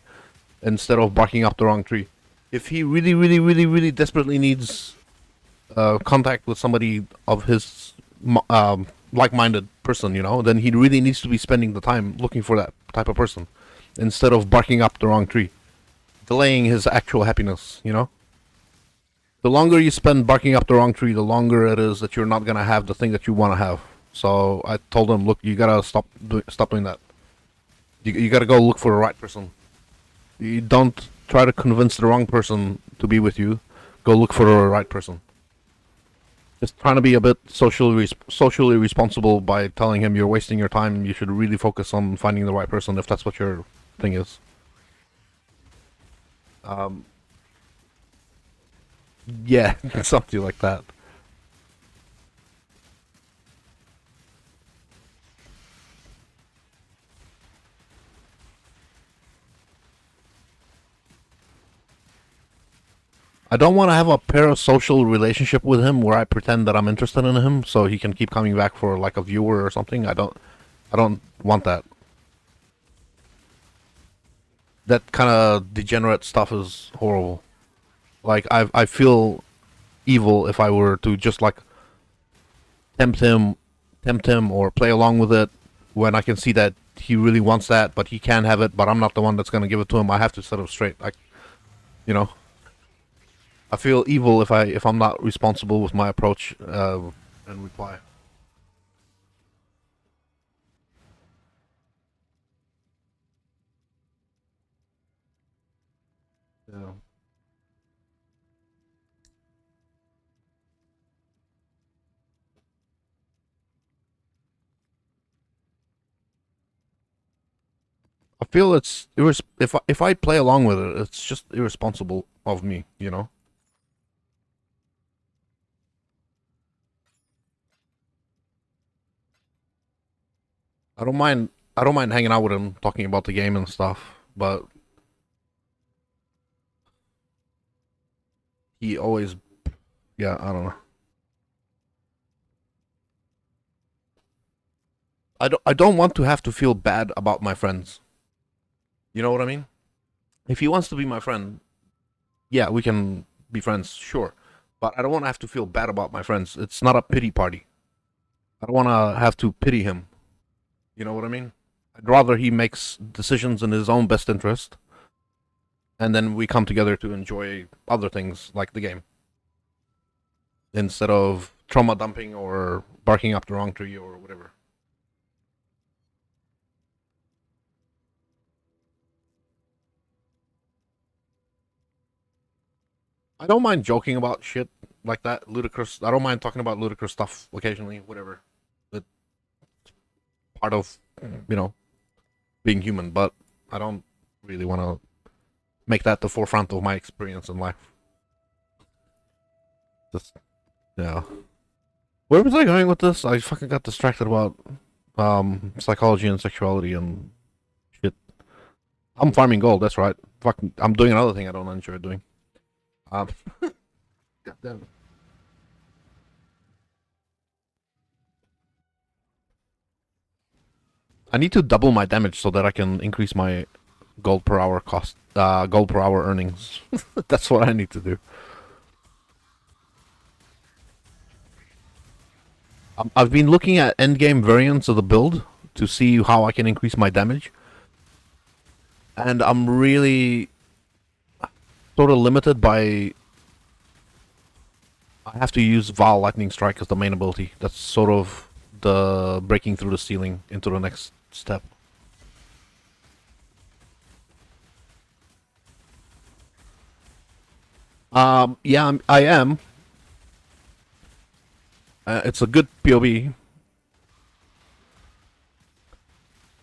instead of barking up the wrong tree. If he really, really, really, really desperately needs contact with somebody of his like-minded person, then he really needs to be spending the time looking for that type of person instead of barking up the wrong tree, delaying his actual happiness. The longer you spend barking up the wrong tree, the longer it is that you're not gonna have the thing that you want to have. So I told him, look, you gotta stop doing that. You gotta go look for the right person. You don't try to convince the wrong person to be with you. Go look for the right person. Just trying to be a bit socially responsible by telling him you're wasting your time. You should really focus on finding the right person if that's what your thing is. Um, yeah, something like that. I don't want to have a parasocial relationship with him where I pretend that I'm interested in him so he can keep coming back for like a viewer or something. I don't want that. That kind of degenerate stuff is horrible. Like I feel evil if I were to just like tempt him, or play along with it when I can see that he really wants that, but he can have it, but I'm not the one that's gonna give it to him. I have to set him straight. Like, you know, I feel evil if I'm not responsible with my approach and reply. Yeah. I feel it's if I play along with it, it's just irresponsible of me. I don't mind. I don't mind hanging out with him, talking about the game and stuff. But he always, yeah, I don't know. I don't want to have to feel bad about my friends. You know what I mean? If he wants to be my friend, yeah, we can be friends, sure. But I don't want to have to feel bad about my friends. It's not a pity party. I don't want to have to pity him. You know what I mean? I'd rather he makes decisions in his own best interest, and then we come together to enjoy other things like the game instead of trauma dumping or barking up the wrong tree or whatever. I don't mind joking about shit like that, ludicrous. I don't mind talking about ludicrous stuff occasionally, whatever. It's part of, you know, being human, but I don't really want to make that the forefront of my experience in life. Just, yeah. Where was I going with this? I fucking got distracted about psychology and sexuality and shit. I'm farming gold, that's right. Fucking, I'm doing another thing I don't enjoy doing. Um, goddamn. I need to double my damage so that I can increase my gold per hour earnings. That's what I need to do. I've been looking at endgame variants of the build to see how I can increase my damage, and I'm really sort of limited by. I have to use Val Lightning Strike as the main ability. That's sort of the breaking through the ceiling into the next step. Yeah, I am. It's a good POB,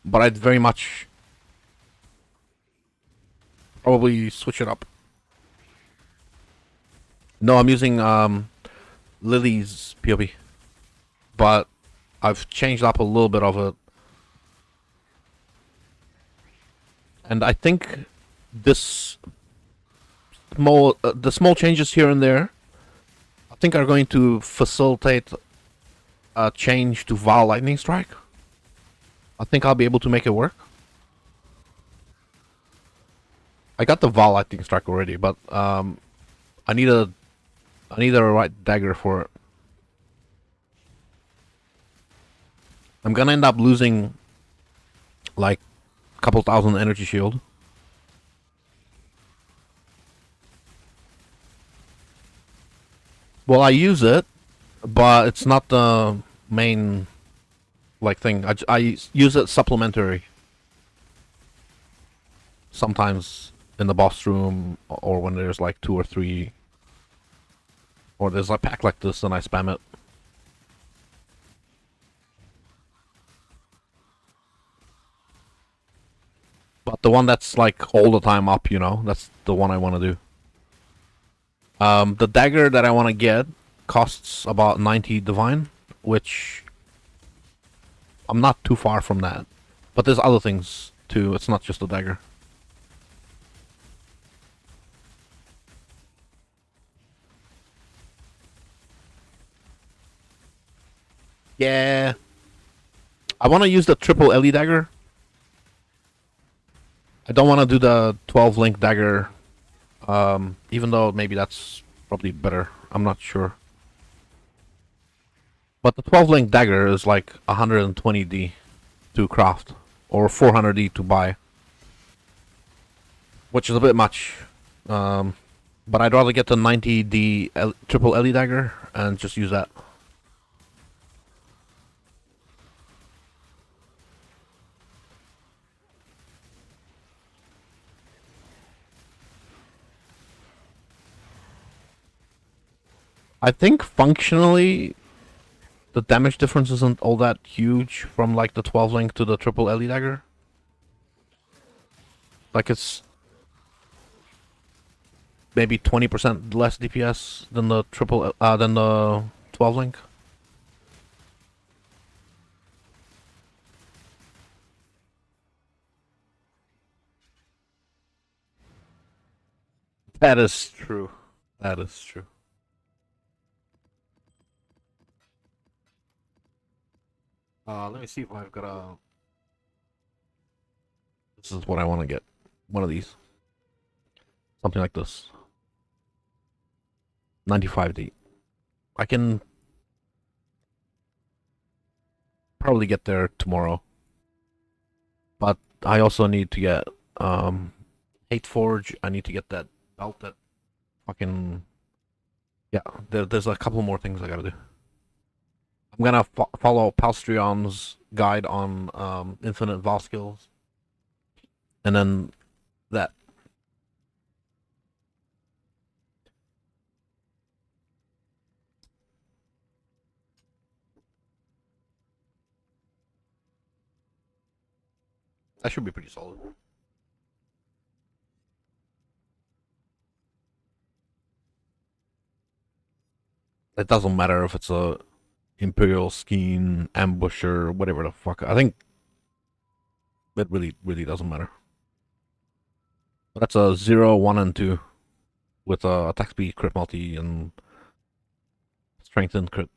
but I'd very much probably switch it up. No, I'm using Lily's POB, but I've changed up a little bit of it, and I think this the small changes here and there, I think are going to facilitate a change to Val Lightning Strike. I think I'll be able to make it work. I got the Val Lightning Strike already, but I need a right dagger for it. I'm gonna end up losing like a couple thousand energy shield. Well, I use it, but it's not the main like thing. I use it supplementary. Sometimes in the boss room, or when there's like 2 or 3, or there's a pack like this, and I spam it. But the one that's like all the time up, you know, that's the one I want to do. The dagger that I want to get costs about 90 divine, which I'm not too far from that. But there's other things too. It's not just the dagger. Yeah. I want to use the triple LE dagger. I don't want to do the 12 link dagger. Even though maybe that's probably better. I'm not sure. But the 12 link dagger is like 120D to craft. Or 400D to buy. Which is a bit much. But I'd rather get the 90D triple LE dagger and just use that. I think functionally the damage difference isn't all that huge from like the 12 link to the triple LE dagger. Like it's maybe 20% less DPS than the than the 12 link. That is true. That is true. Let me see if I've got a. This is what I want to get. One of these. Something like this. 95D. I can probably get there tomorrow. But I also need to get Hate Forge. I need to get that belt that fucking. Yeah, there's a couple more things I gotta do. I'm gonna follow Palstrion's guide on infinite Vol skills. And then that. That should be pretty solid. It doesn't matter if it's a Imperial Skeen, Ambusher, whatever the fuck. I think it really doesn't matter. But that's a 0, 1, and 2 with attack speed, crit multi, and strength and crit.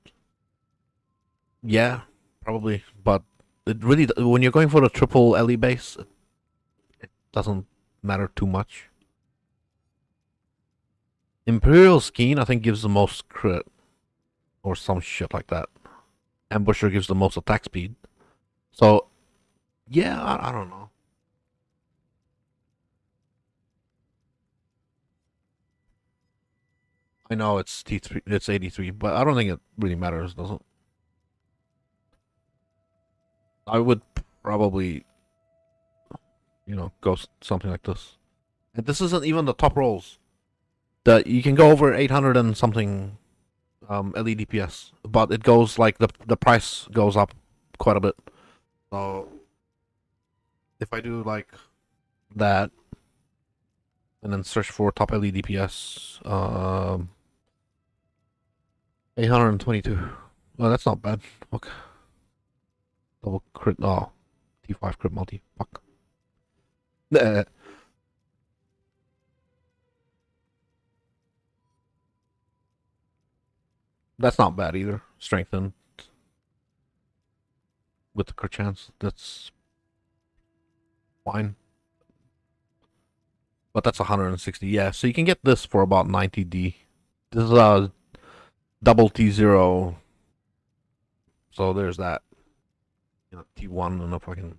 Yeah, probably. But it really, when you're going for the triple LE base, it doesn't matter too much. Imperial Skeen, I think, gives the most crit. Or some shit like that. Ambusher gives the most attack speed. So, yeah, I don't know. I know it's T3, it's 83, but I don't think it really matters, does it? I would probably, go something like this. And this isn't even the top rolls. You can go over 800 and something LE DPS, but it goes like the price goes up quite a bit. So if I do like that and then search for top LE DPS, 822. Oh, that's not bad. Okay. Double crit. Oh, T5 crit multi. Fuck. That's not bad either. Strengthened with the crit chance. That's fine. But that's 160. Yeah, so you can get this for about 90D. This is a double T0. So there's that. You know, T1 and a fucking.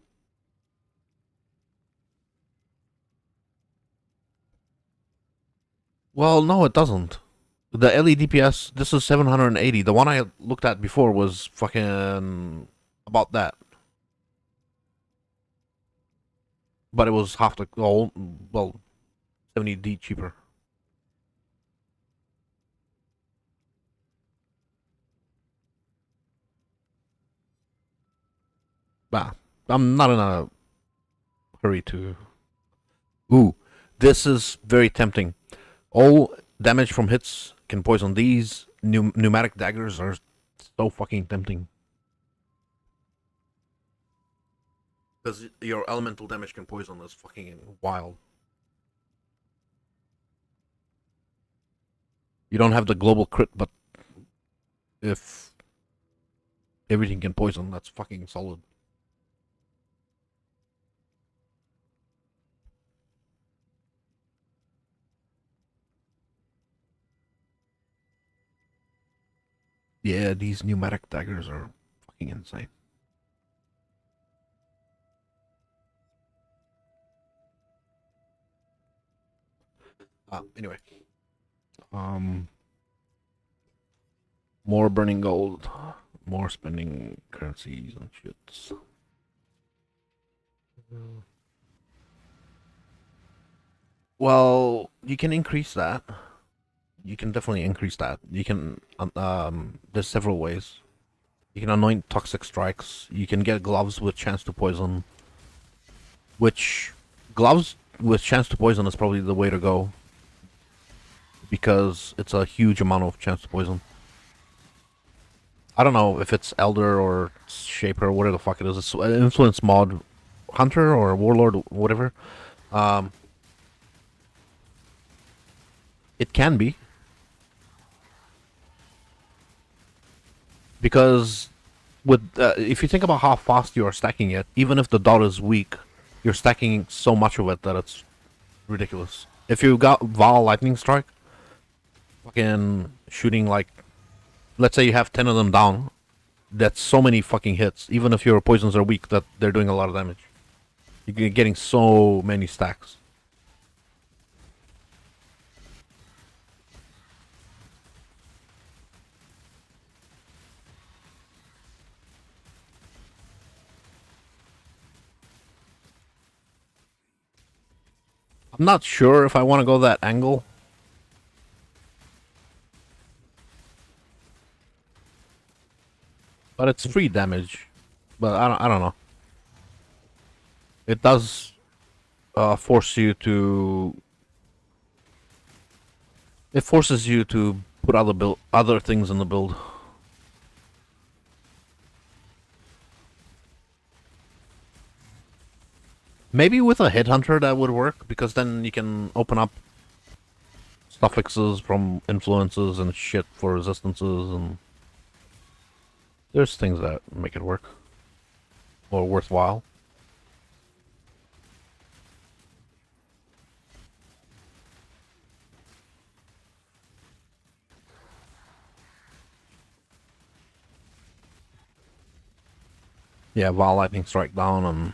Well, no, it doesn't. The LE DPS, this is 780. The one I looked at before was fucking about that. But it was half the. Well, 70D cheaper. Bah, I'm not in a hurry to. Ooh, this is very tempting. All damage from hits can poison. These pneumatic daggers are so fucking tempting. Because your elemental damage can poison is fucking wild. You don't have the global crit, but if everything can poison, that's fucking solid. Yeah, these pneumatic daggers are fucking insane. Anyway. Um, more burning gold, more spending currencies and shits. Well, you can increase that. You can definitely increase that. You can, there's several ways. You can anoint toxic strikes. You can get gloves with chance to poison. Which, gloves with chance to poison is probably the way to go. Because it's a huge amount of chance to poison. I don't know if it's Elder or Shaper or whatever the fuck it is. It's an influence mod hunter or warlord, whatever. Um, it can be. Because with if you think about how fast you are stacking it, even if the dot is weak, you're stacking so much of it that it's ridiculous. If you got Val Lightning Strike, fucking shooting like, let's say you have 10 of them down, that's so many fucking hits. Even if your poisons are weak, that they're doing a lot of damage. You're getting so many stacks. I'm not sure if I want to go that angle. But it's free damage. But I don't know. It does force you to. It forces you to put other things in the build. Maybe with a headhunter that would work, because then you can open up suffixes from influences and shit for resistances, and there's things that make it work or worthwhile. Yeah, Val Lightning Strike down and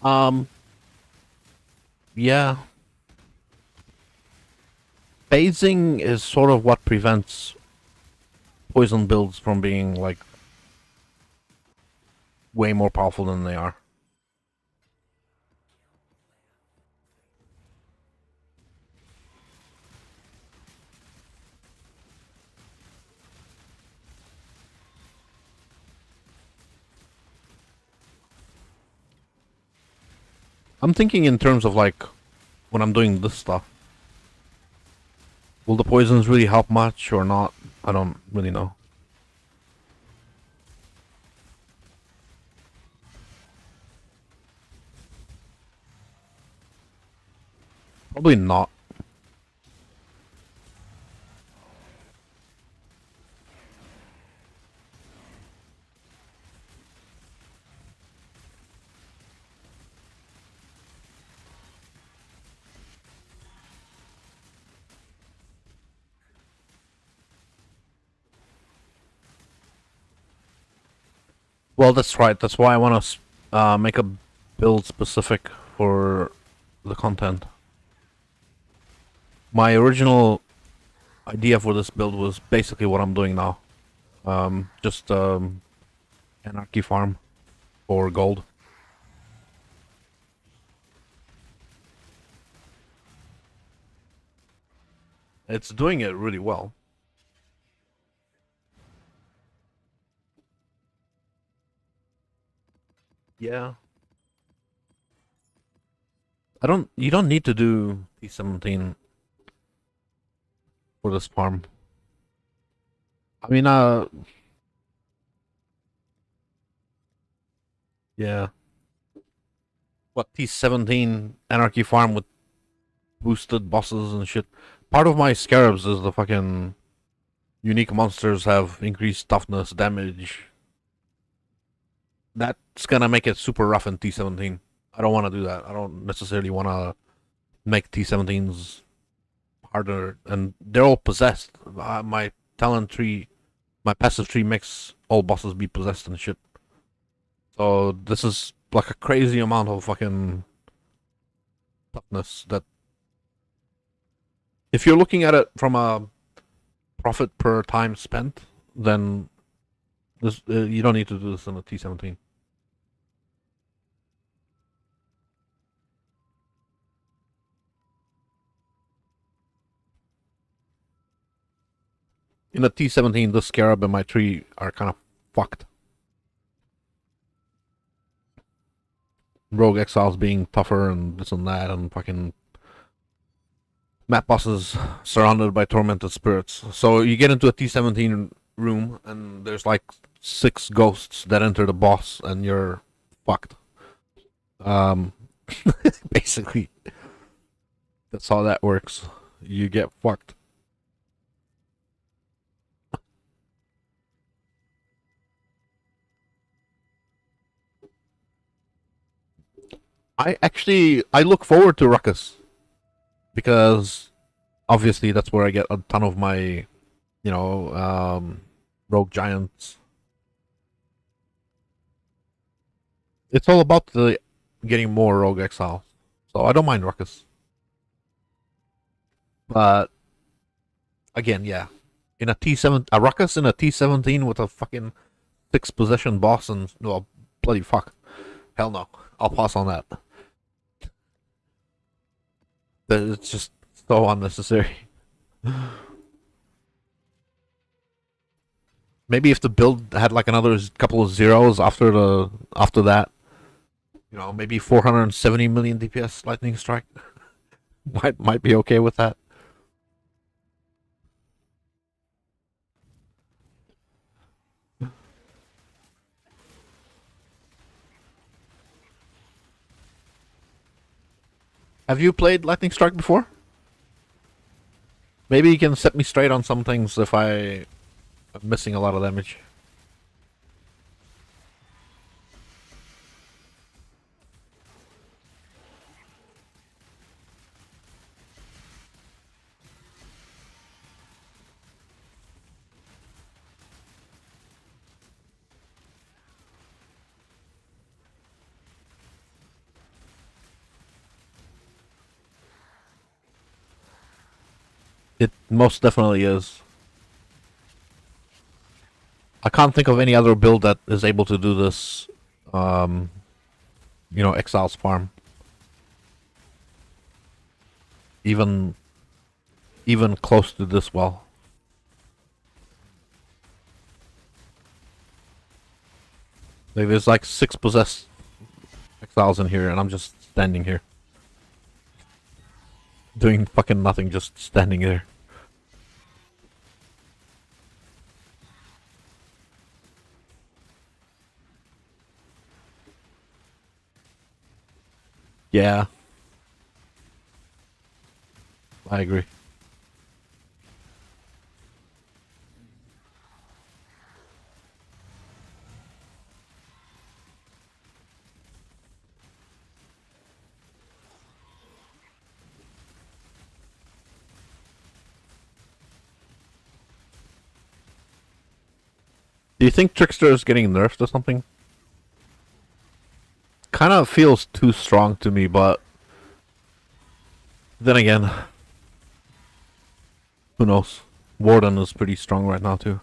um yeah. Phasing is sort of what prevents poison builds from being like way more powerful than they are. I'm thinking in terms of like when I'm doing this stuff. Will the poisons really help much or not? I don't really know. Probably not. Well, that's right. That's why I want to make a build specific for the content. My original idea for this build was basically what I'm doing now. Just anarchy farm for gold. It's doing it really well. Yeah. You don't need to do T17 for this farm. I mean, yeah. What, T17 anarchy farm with boosted bosses and shit. Part of my scarabs is the fucking unique monsters have increased toughness, damage. That's gonna make it super rough in T17. I don't want to do that. I don't necessarily want to make T17s harder, and they're all possessed. My talent tree, my passive tree makes all bosses be possessed and shit. So this is like a crazy amount of fucking toughness that if you're looking at it from a profit per time spent, then this you don't need to do this in a T17. In a T17, the scarab and my tree are kind of fucked. Rogue exiles being tougher and this and that, and fucking map bosses surrounded by tormented spirits. So you get into a T17 room, and there's like 6 ghosts that enter the boss, and you're fucked. Basically, that's how that works. You get fucked. I look forward to Ruckus because obviously that's where I get a ton of my, rogue giants. It's all about the getting more rogue exiles, so I don't mind Ruckus. But again, yeah, in a T7, a Ruckus in a T17 with a fucking 6 possession boss and well, bloody fuck, hell no, I'll pass on that. It's just so unnecessary. Maybe if the build had like another couple of zeros after that, maybe 470 million DPS lightning strike might be okay with that. Have you played lightning strike before? Maybe you can set me straight on some things if I'm missing a lot of damage. It most definitely is. I can't think of any other build that is able to do this. Exiles farm. Even close to this well. Like there's like 6 possessed Exile's in here, and I'm just standing here. Doing fucking nothing, just standing there. Yeah, I agree. Do you think Trickster is getting nerfed or something? Kind of feels too strong to me, but then again, who knows? Warden is pretty strong right now too.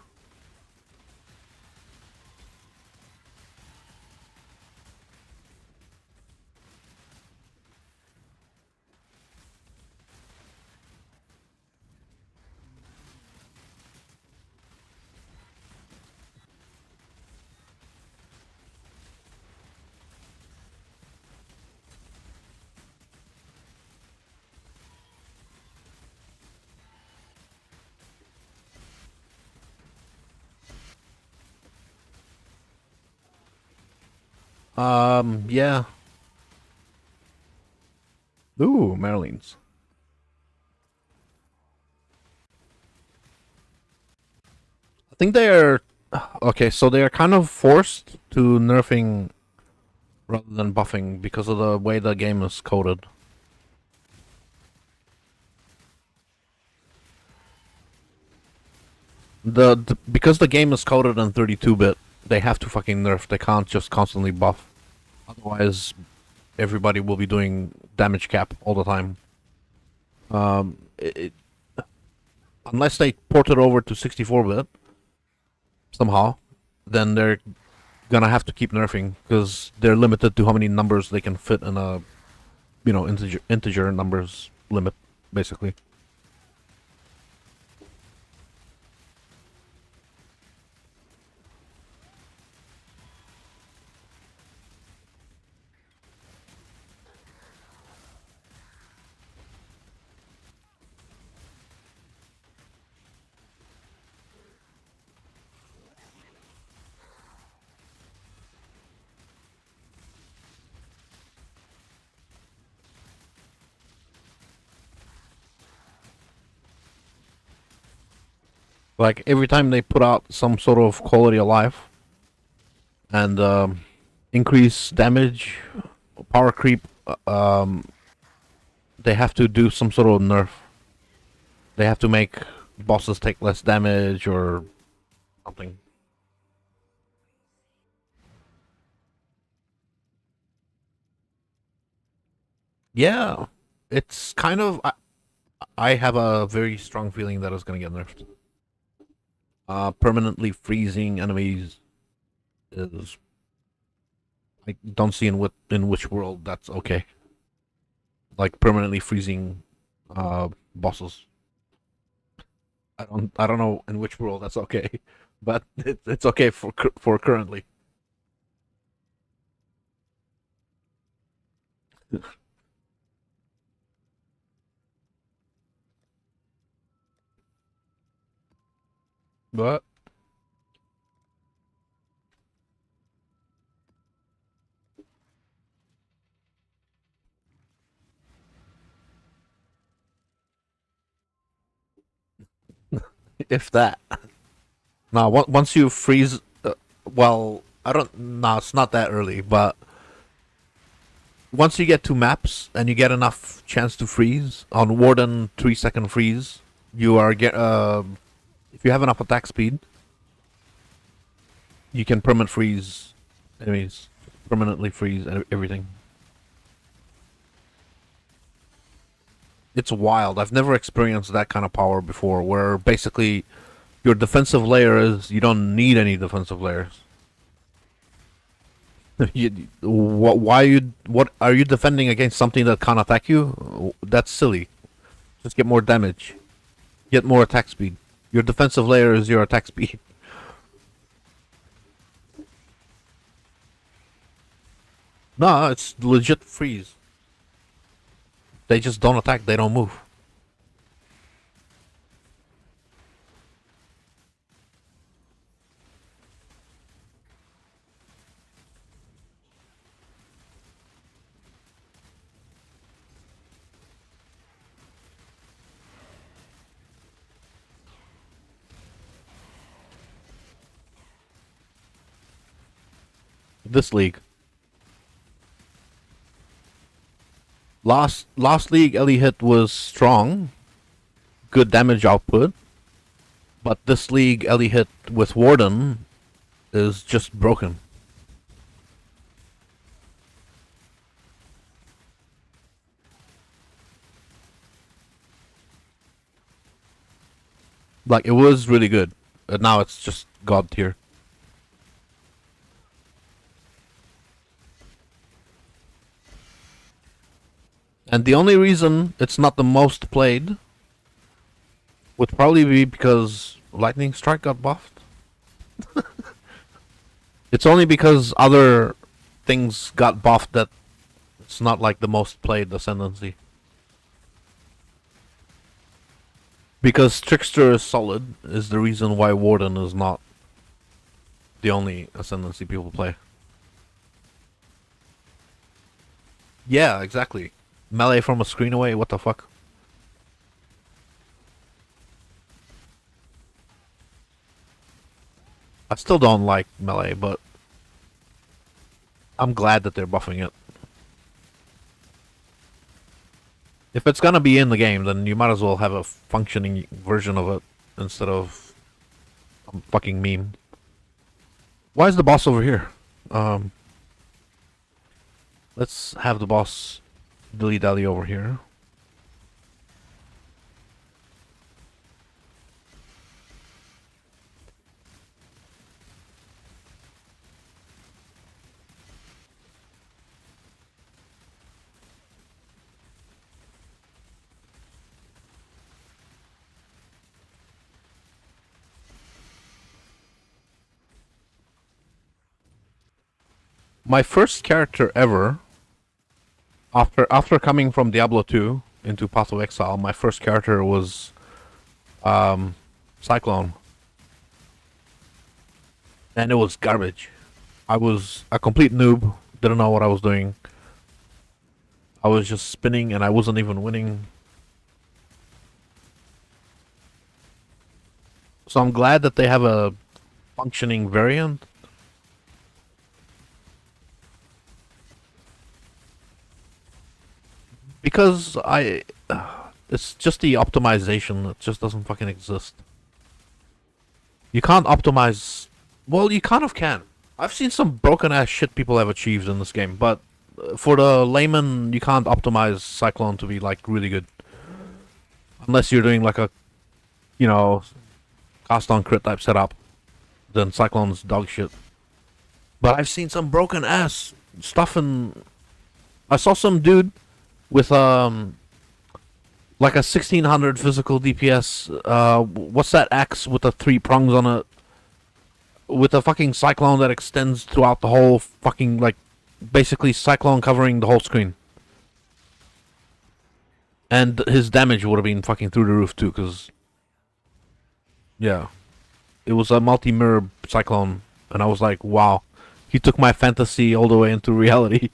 Yeah. Ooh, Marlene's. I think they are okay. So they are kind of forced to nerfing rather than buffing because of the way the game is coded. Because the game is coded in 32-bit, they have to fucking nerf. They can't just constantly buff. Otherwise, everybody will be doing damage cap all the time. Unless they port it over to 64-bit somehow, then they're gonna have to keep nerfing because they're limited to how many numbers they can fit in a, integer numbers limit, basically. Like every time they put out some sort of quality of life and increase damage, power creep, they have to do some sort of nerf. They have to make bosses take less damage or something. Yeah, it's kind of. I have a very strong feeling that it's gonna get nerfed. Permanently freezing enemies is. I don't see in which world that's okay. Like permanently freezing bosses. I don't know in which world that's okay, but it's okay for currently. But if that, now once you freeze, well, I don't. No, it's not that early, but once you get two maps and you get enough chance to freeze on Warden 3-second freeze, you are get if you have enough attack speed, you can permanent freeze enemies, permanently freeze everything. It's wild. I've never experienced that kind of power before, where basically your defensive layer is you don't need any defensive layers. What are you defending against something that can't attack you? That's silly. Just get more damage, get more attack speed. Your defensive layer is your attack speed. No, it's legit freeze. They just don't attack. They don't move. This league. Last league Ellie hit was strong, good damage output, but this league Ellie hit with Warden is just broken. Like it was really good. Now it's just god tier. And the only reason it's not the most played would probably be because Lightning Strike got buffed. It's only because other things got buffed that it's not like the most played Ascendancy. Because Trickster is solid is the reason why Warden is not the only Ascendancy people play. Yeah, exactly. Melee from a screen away, what the fuck? I still don't like melee, but I'm glad that they're buffing it. If it's gonna be in the game, then you might as well have a functioning version of it instead of a fucking meme. Why is the boss over here? Um, let's have the boss dilly dally over here. My first character ever, after coming from Diablo 2 into Path of Exile, my first character was um, Cyclone, and it was garbage. I was a complete noob, didn't know what I was doing. I was just spinning, and I wasn't even winning. So I'm glad that they have a functioning variant. Because it's just the optimization that just doesn't fucking exist. You can't optimize. Well, you kind of can. I've seen some broken ass shit people have achieved in this game, but for the layman, you can't optimize Cyclone to be like really good, unless you're doing like a, you know, cast on crit type setup. Then Cyclone's dog shit. But I've seen some broken ass stuff, and I saw some dude with like a 1600 physical DPS. What's that axe with the three prongs on it? With a fucking cyclone that extends throughout the whole fucking, like, basically cyclone covering the whole screen. And his damage would have been fucking through the roof too, because yeah, it was a multi-mirror cyclone, and I was like, wow, he took my fantasy all the way into reality.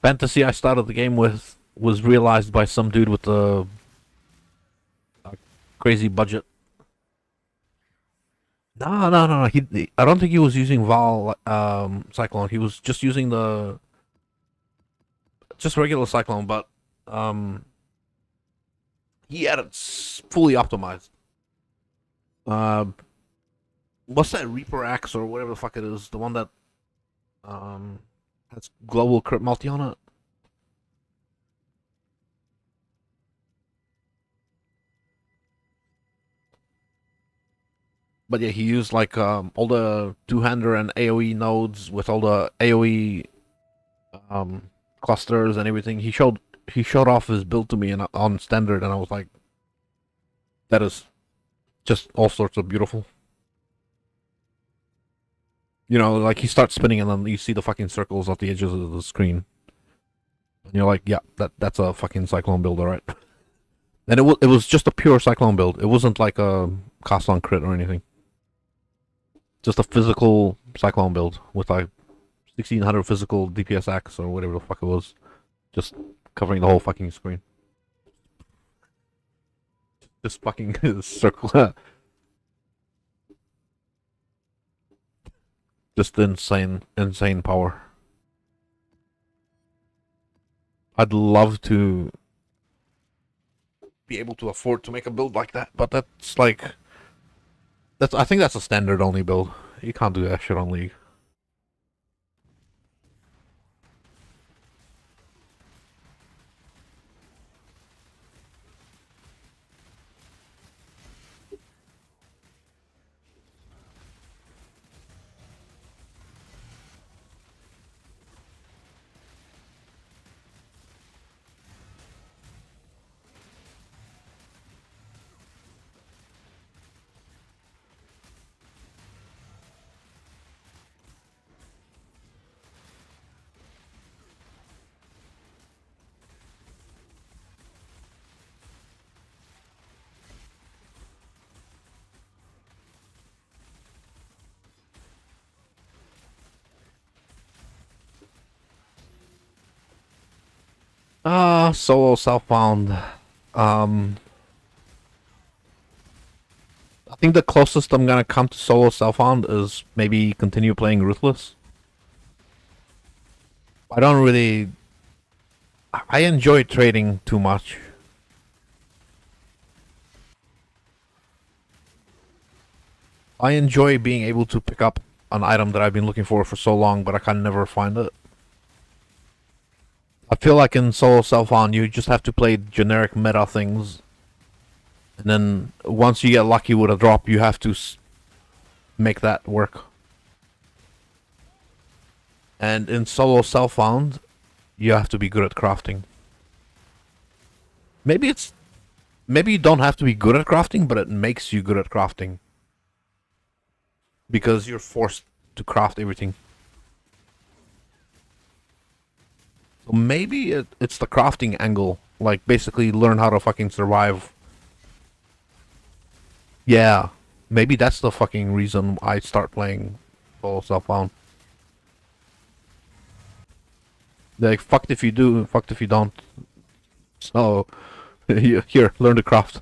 Fantasy I started the game with was realized by some dude with a crazy budget. No. I don't think he was using Val Cyclone. He was just using the just regular Cyclone, but um, he had it fully optimized. Uh, what's that Reaper Axe or whatever the fuck it is? The one that um has global crit multi on it. But yeah, he used like all the two-hander and AOE nodes with all the AOE um clusters and everything. he showed off his build to me and on standard, and I was like, that is just all sorts of beautiful. You know, like he starts spinning and then you see the fucking circles at the edges of the screen. And you're like, yeah, that's a fucking Cyclone build, alright. And it was just a pure Cyclone build. It wasn't like a cost on crit or anything. Just a physical Cyclone build with like 1600 physical DPS axe or whatever the fuck it was. Just covering the whole fucking screen. Just fucking circle. Just insane power. I'd love to be able to afford to make a build like that, but that's like I think that's a standard only build. You can't do that shit on League. Solo self-found. Um, I think the closest I'm gonna come to solo self-found is maybe continue playing Ruthless. I don't really. I enjoy trading too much. I enjoy being able to pick up an item that I've been looking for so long, but I can never find it. I feel like in solo self-found, you just have to play generic meta things, and then once you get lucky with a drop, you have to make that work. And in solo self-found, you have to be good at crafting. Maybe it's maybe you don't have to be good at crafting, but it makes you good at crafting because you're forced to craft everything. So maybe it's the crafting angle, like basically learn how to fucking survive. Yeah, maybe that's the fucking reason I start playing solo self-found. Like fucked if you do, fucked if you don't. So here, learn to craft.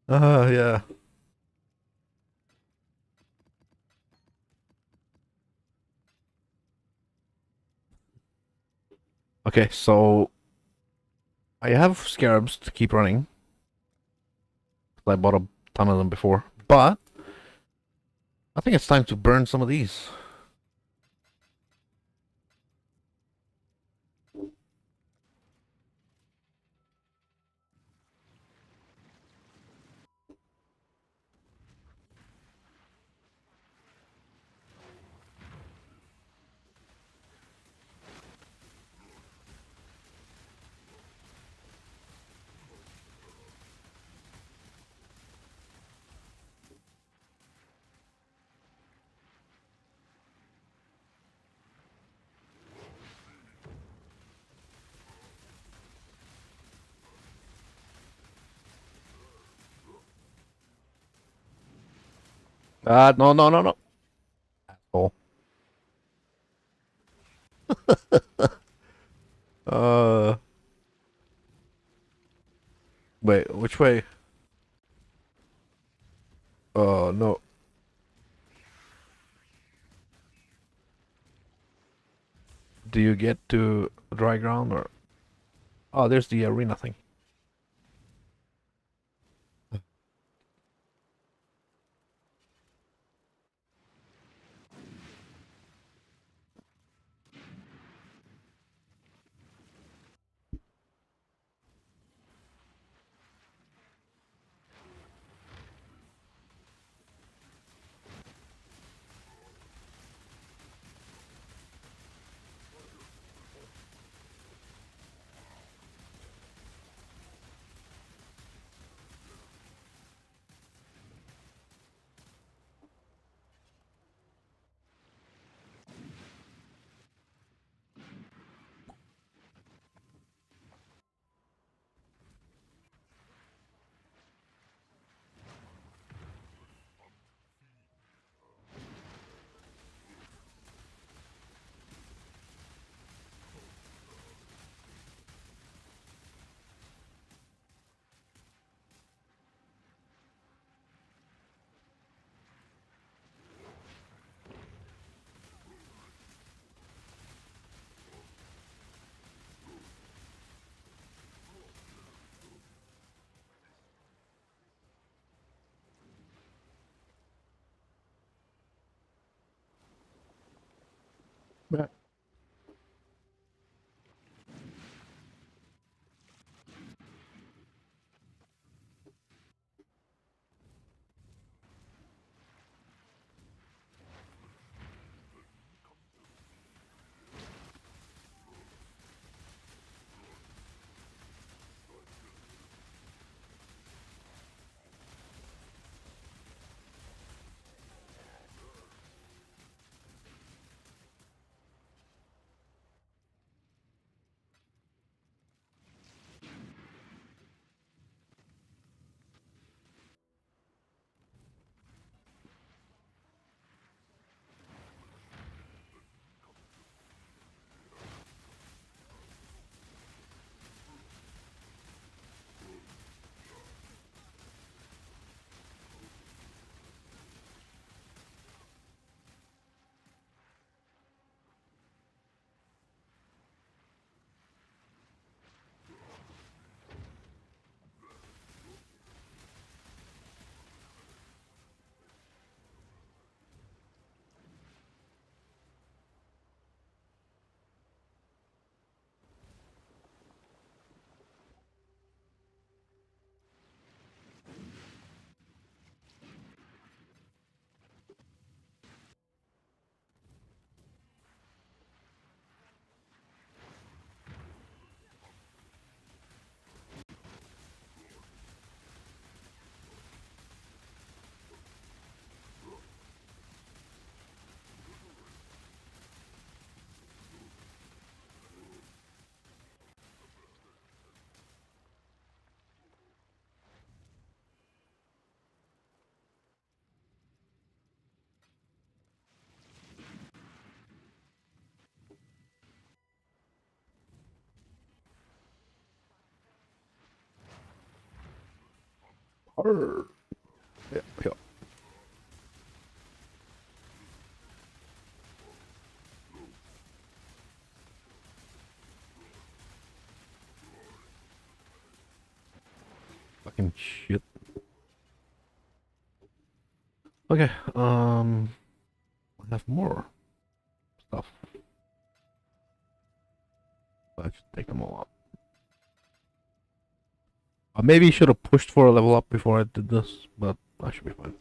Yeah. Okay, so I have scarabs to keep running. I bought a ton of them before, but I think it's time to burn some of these. No, no, no, no. Oh. Uh, wait, which way? No. Do you get to dry ground or? Oh, there's the arena thing. Yeah. Arr. Yeah, yeah. Fucking shit. Okay. I have more stuff. I should take them all up. Maybe I should have pushed for a level up before I did this, but I should be fine.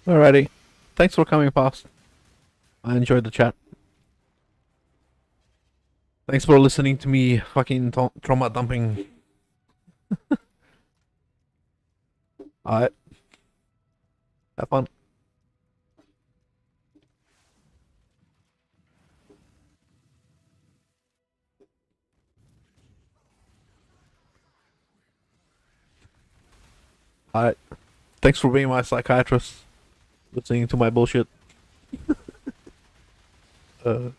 Alrighty. Thanks for coming, Pops. I enjoyed the chat. Thanks for listening to me fucking trauma dumping. Alright. Have fun. Alright. Thanks for being my psychiatrist. Listening to my bullshit. Uh.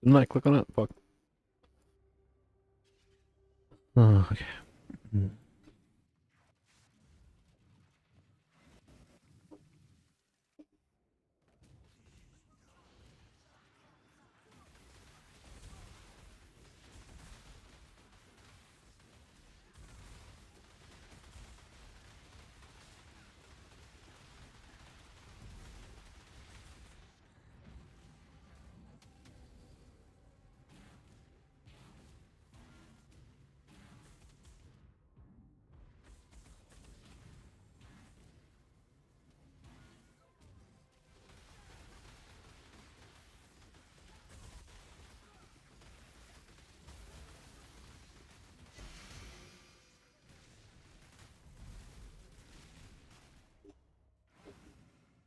Didn't I click on it? Fuck. Okay.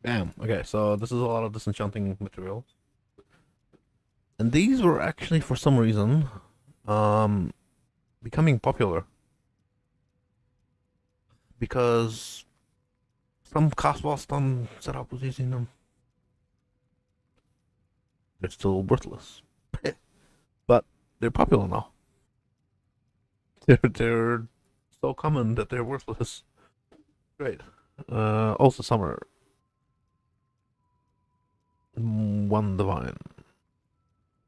Damn. Okay, so this is a lot of disenchanting material. And these were actually, for some reason, um, becoming popular. Because some cast setup was using them. they're still worthless. But they're popular now. They're so common that they're worthless. Great. Also summer. One divine.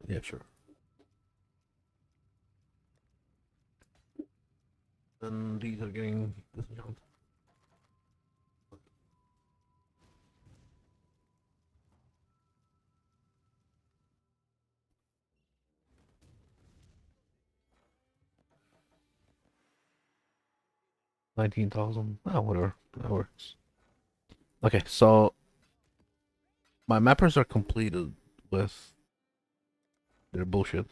Yeah, sure. And these are getting disenchanted. $19,000. Ah, whatever. That works. Okay, so my mappers are completed with their bullshit.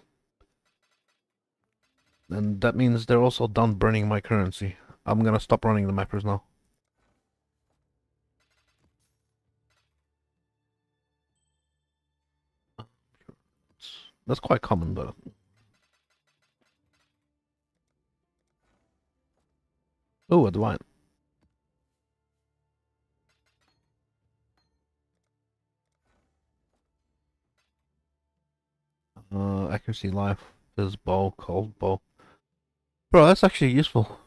And that means they're also done burning my currency. I'm gonna stop running the mappers now. That's quite common, but oh, a divine. Accuracy, life, fizz bow, cold bow. Bro, that's actually useful.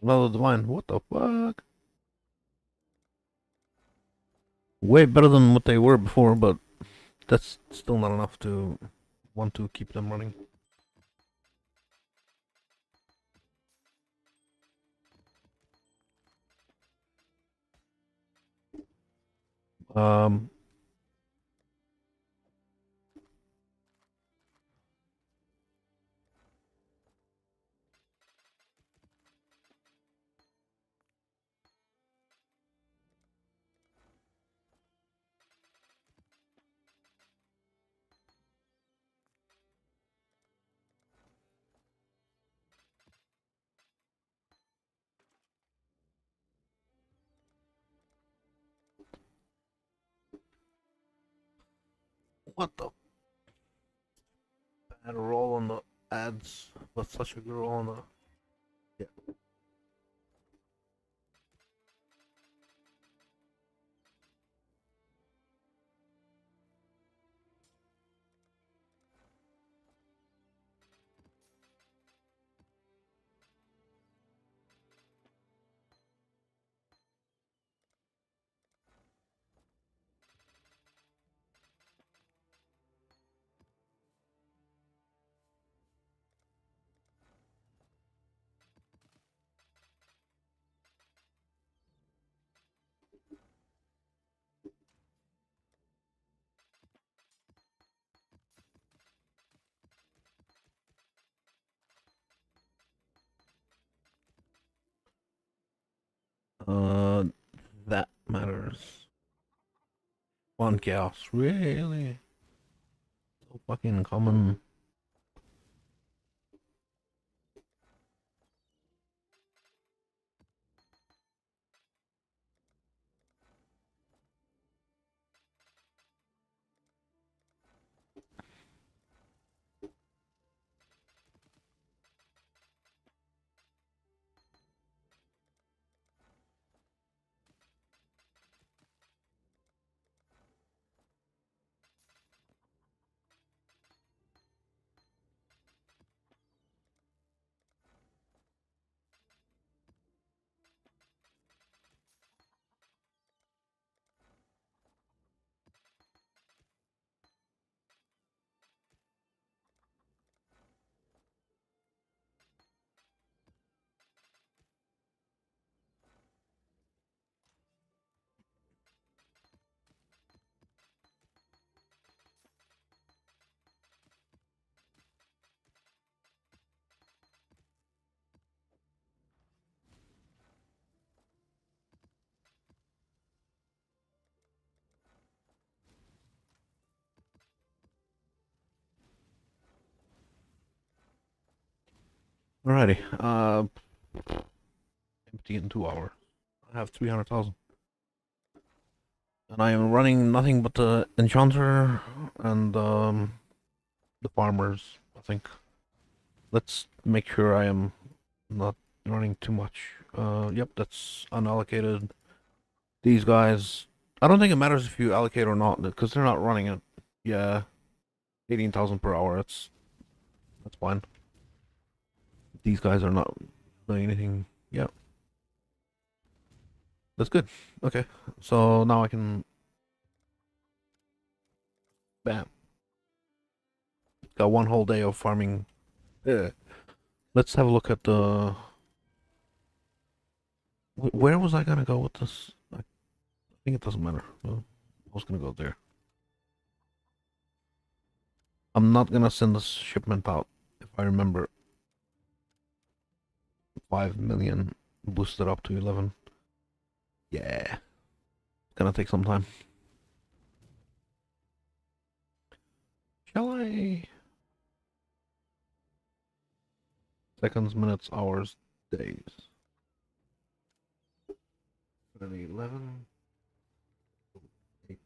Another divine. What the fuck? Way better than what they were before, but that's still not enough to want to keep them running. Um, what the bad roll on the ads, but such a good roll on the. Yeah. Uh, that matters. One chaos, really? So fucking common. Alrighty. Empty in 2 hours. I have 300,000. And I am running nothing but the enchanter and the farmers, I think. Let's make sure I am not running too much. Yep, that's unallocated. These guys, I don't think it matters if you allocate or not, because they're not running it. Yeah, 18,000 per hour. That's fine. These guys are not doing anything. Yeah, that's good. Okay, so now I can bam. Got one whole day of farming. Yeah. Let's have a look at the. Where was I gonna go with this? I think it doesn't matter. I was gonna go there. I'm not gonna send this shipment out if I remember. 5 million boosted up to 11. Yeah, it's gonna take some time. Shall I? Seconds, minutes, hours, days. 11, 8,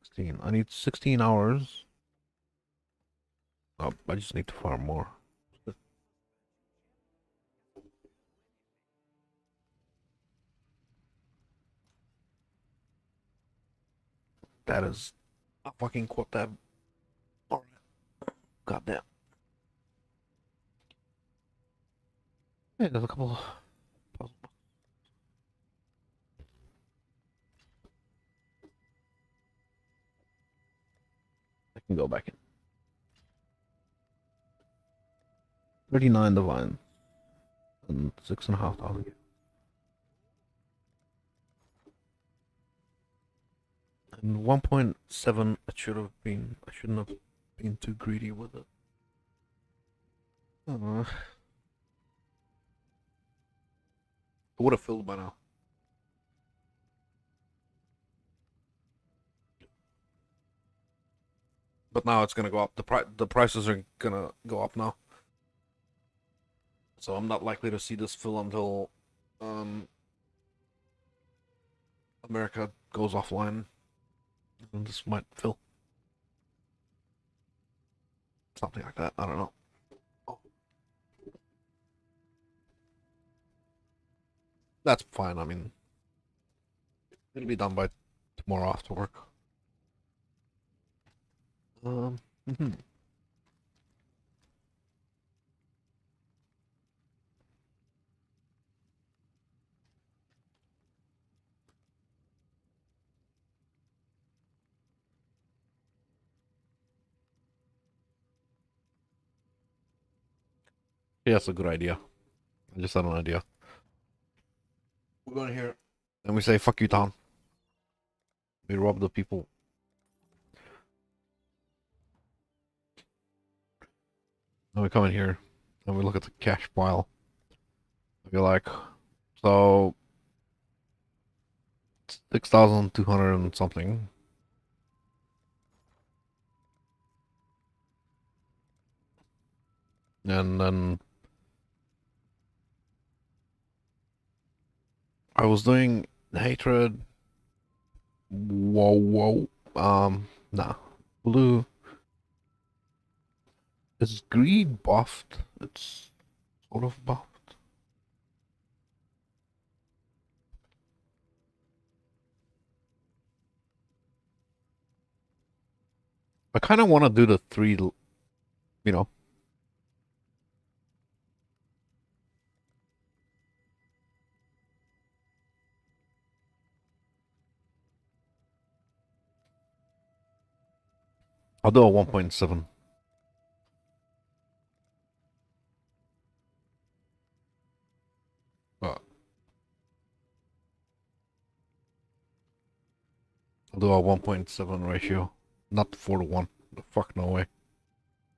16. I need 16 hours. Oh, I just need to farm more. That is a fucking quad tab. Alright. Goddamn. Hey, there's a couple puzzles. I can go back in. 39 divine. And 6,500. And 1.7, it should have been. I shouldn't have been too greedy with it. It would have filled by now. But now it's gonna go up. The prices are gonna go up now. So I'm not likely to see this fill until um America goes offline. And this might fill. Something like that. I don't know. Oh, that's fine. I mean, it'll be done by tomorrow after work. Mhm. Yeah, that's a good idea. I just had an idea. We're going here and we say "fuck you, town." We rob the people. And we come in here and we look at the cash pile. We're like, so 6,200 and something. And then I was doing hatred. Whoa, whoa. Nah. Blue. Is greed buffed? It's sort of buffed. I kind of want to do the three, you know. I'll do a 1.7. Uh, I'll do a 1.7 ratio. Not 4 to 1. The fuck, no way.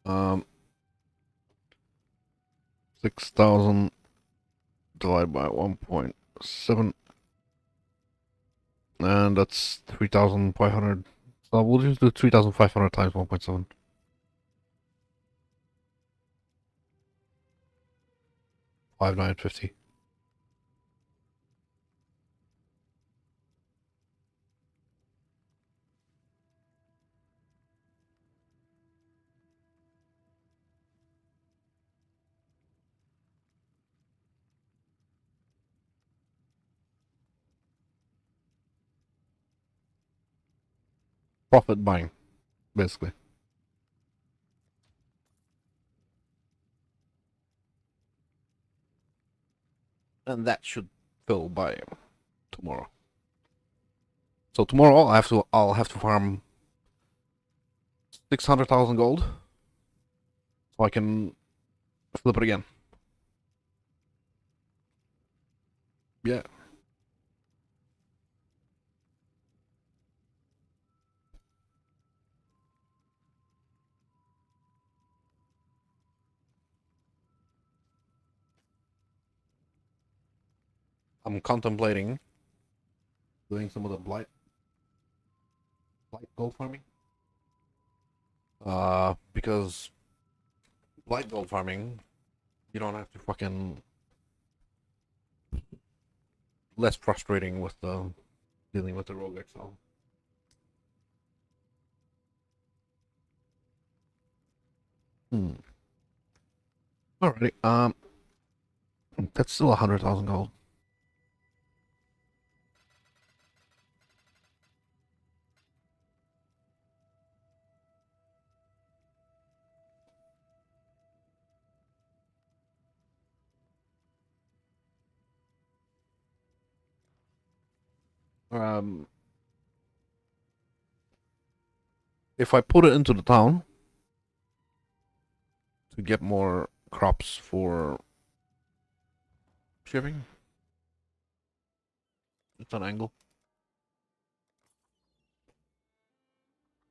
Um, 6,000 divided by 1.7. And that's 3,500. So we'll just do 3,500 times 1.7. 5,950. profit buying, basically. And that should fill by tomorrow. So tomorrow I'll have to farm 600,000 gold so I can flip it again. Yeah. I'm contemplating doing some of the blight gold farming. Because blight gold farming, you don't have to fucking less frustrating with the dealing with the rogue exile. Hmm. Alrighty. That's still 100,000 gold. Um, if I put it into the town to get more crops for shipping, it's an angle.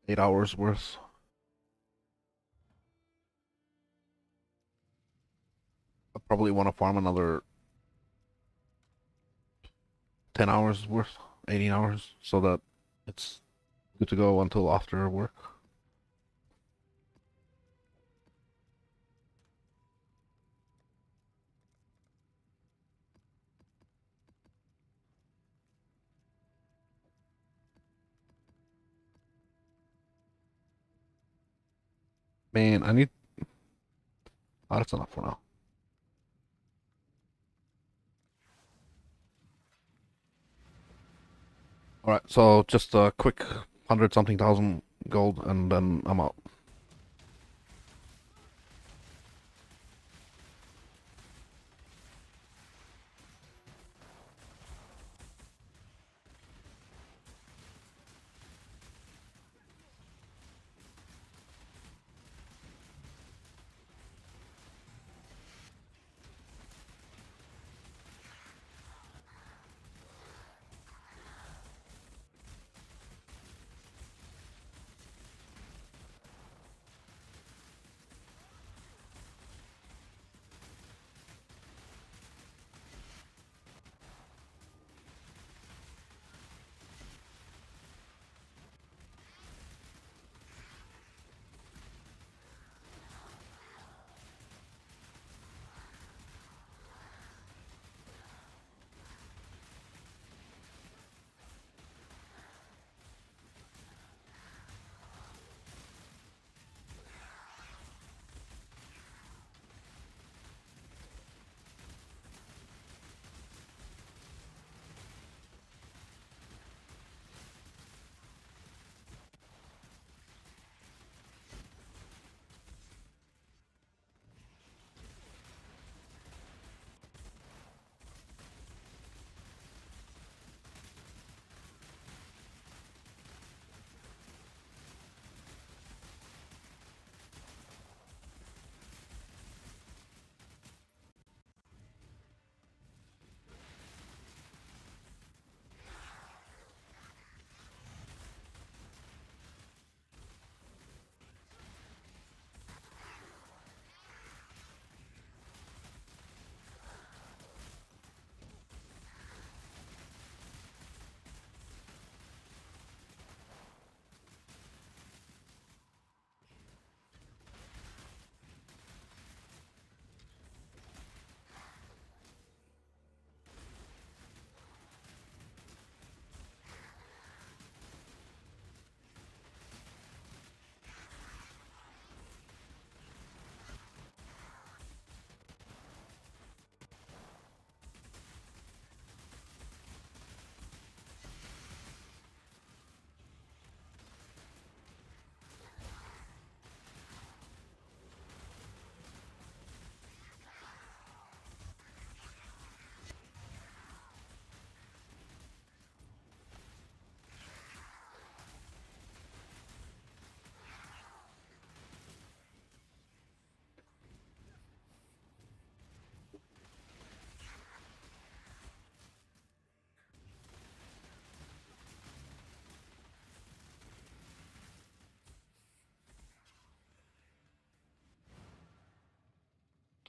8 hours worth. I probably want to farm another 10 hours worth, 18 hours, so that it's good to go until after work. Man, I need. Oh, that's enough for now. All right, so just a quick 100 something thousand gold, and then I'm out.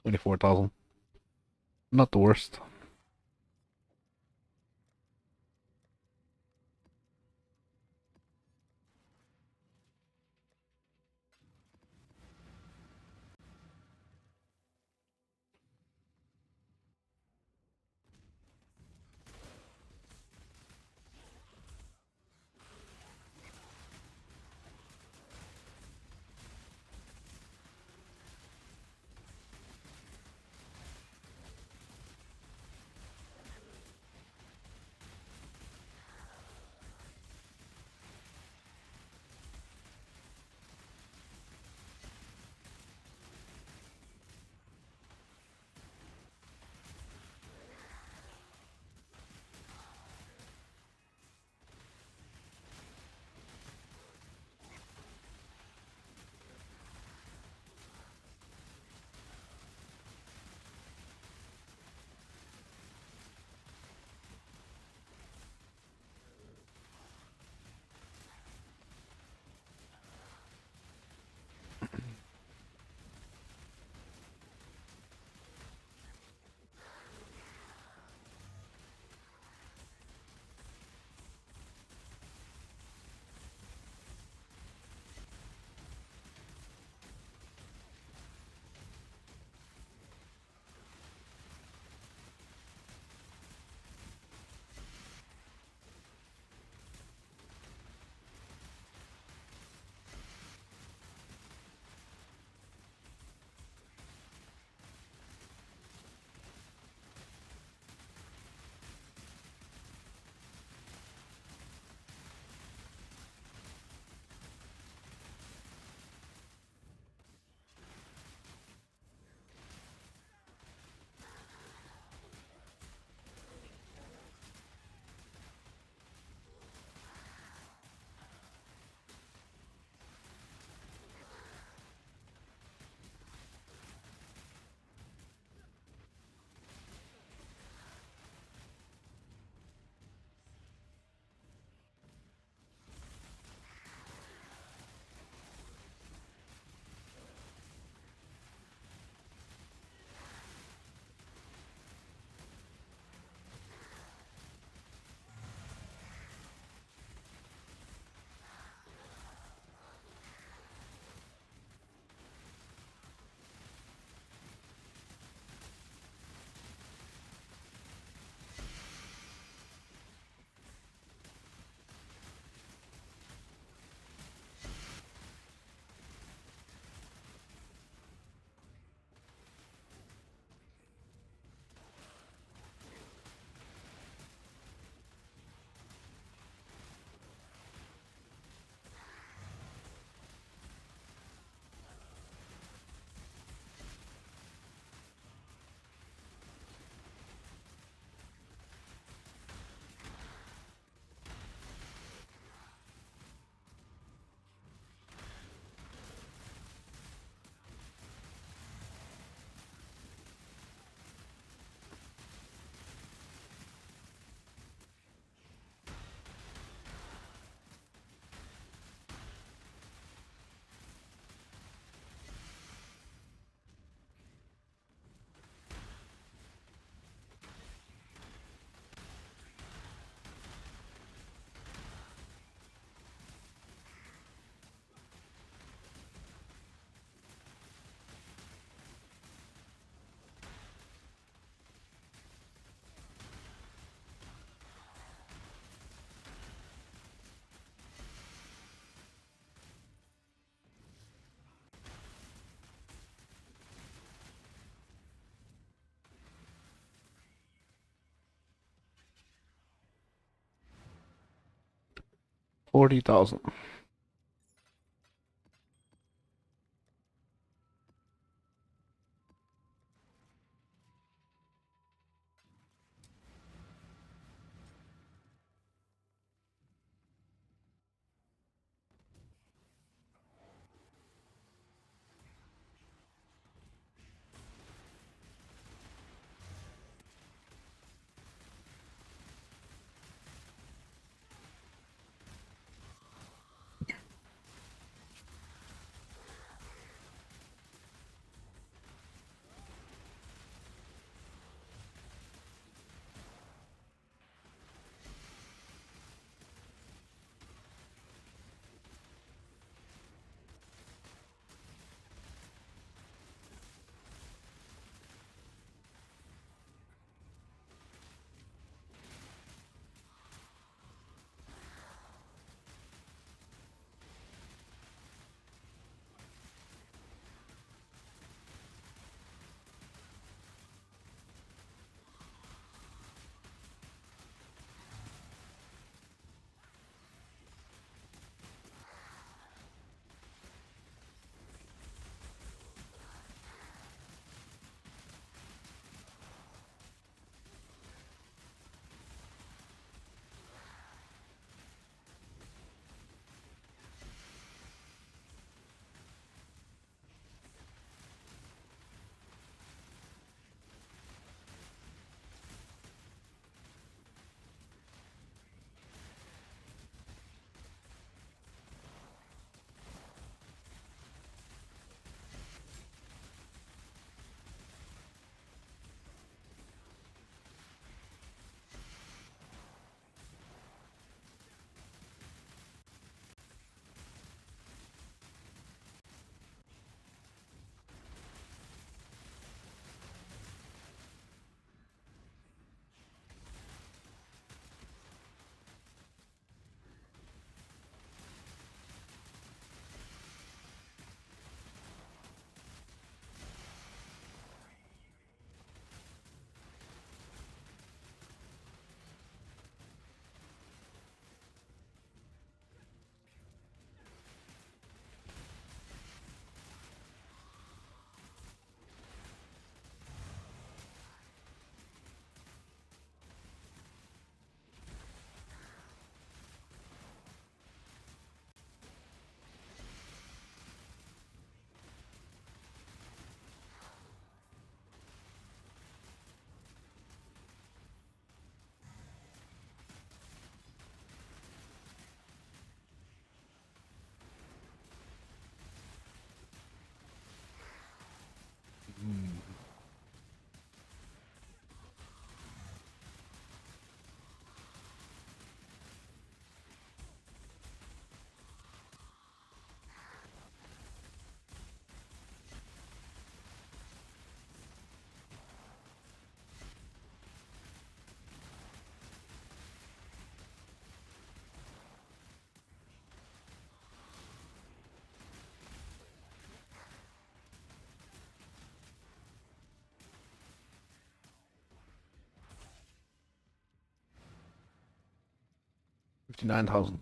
24,000. Not the worst. $40,000. 59,000.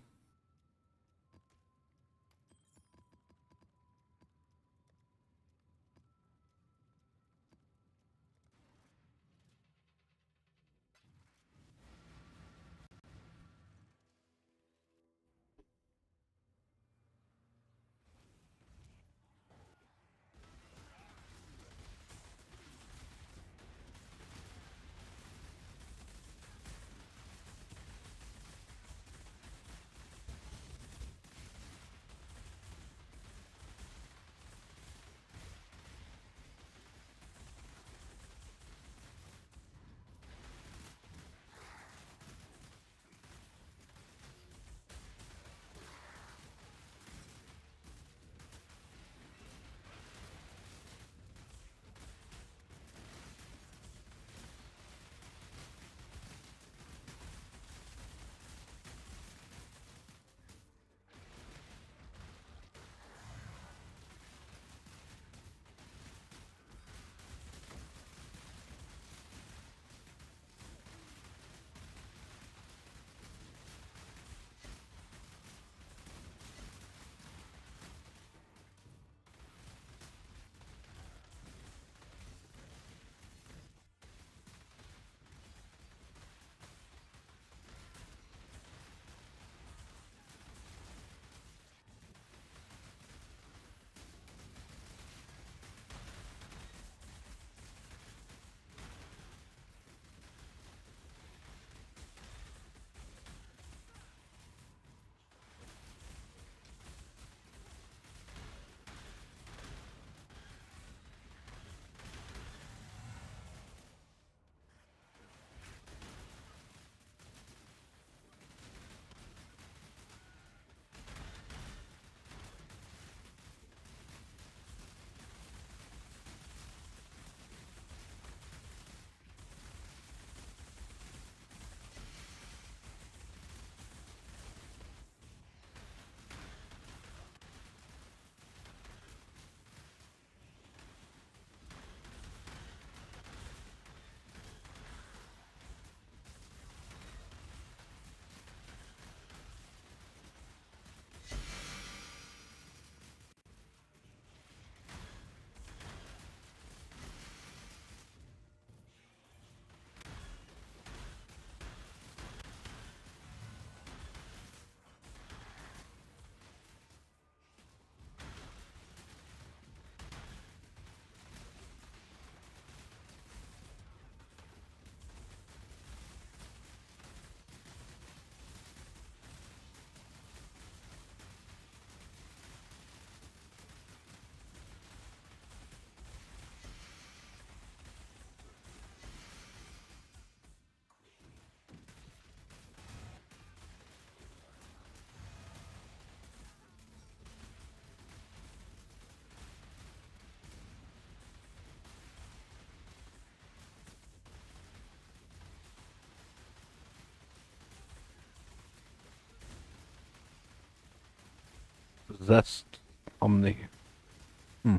That's Omni. Hmm.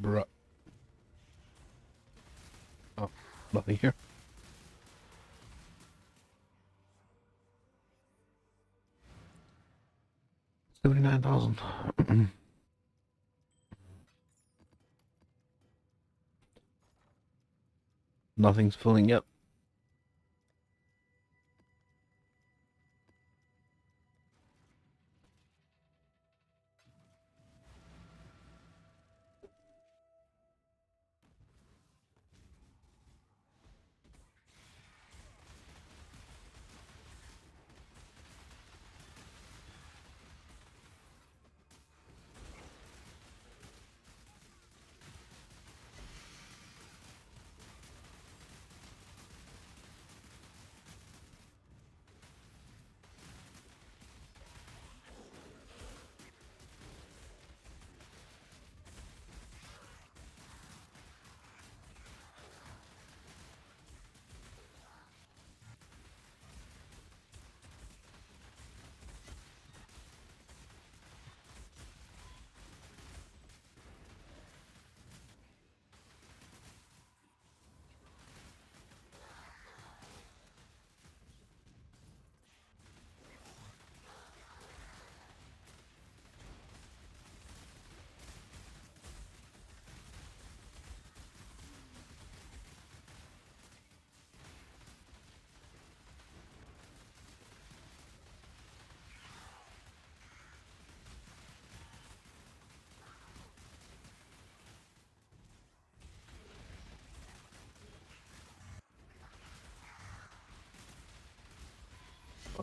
Bruh. Nothing here. $79,000. Nothing's filling yet.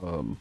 Um,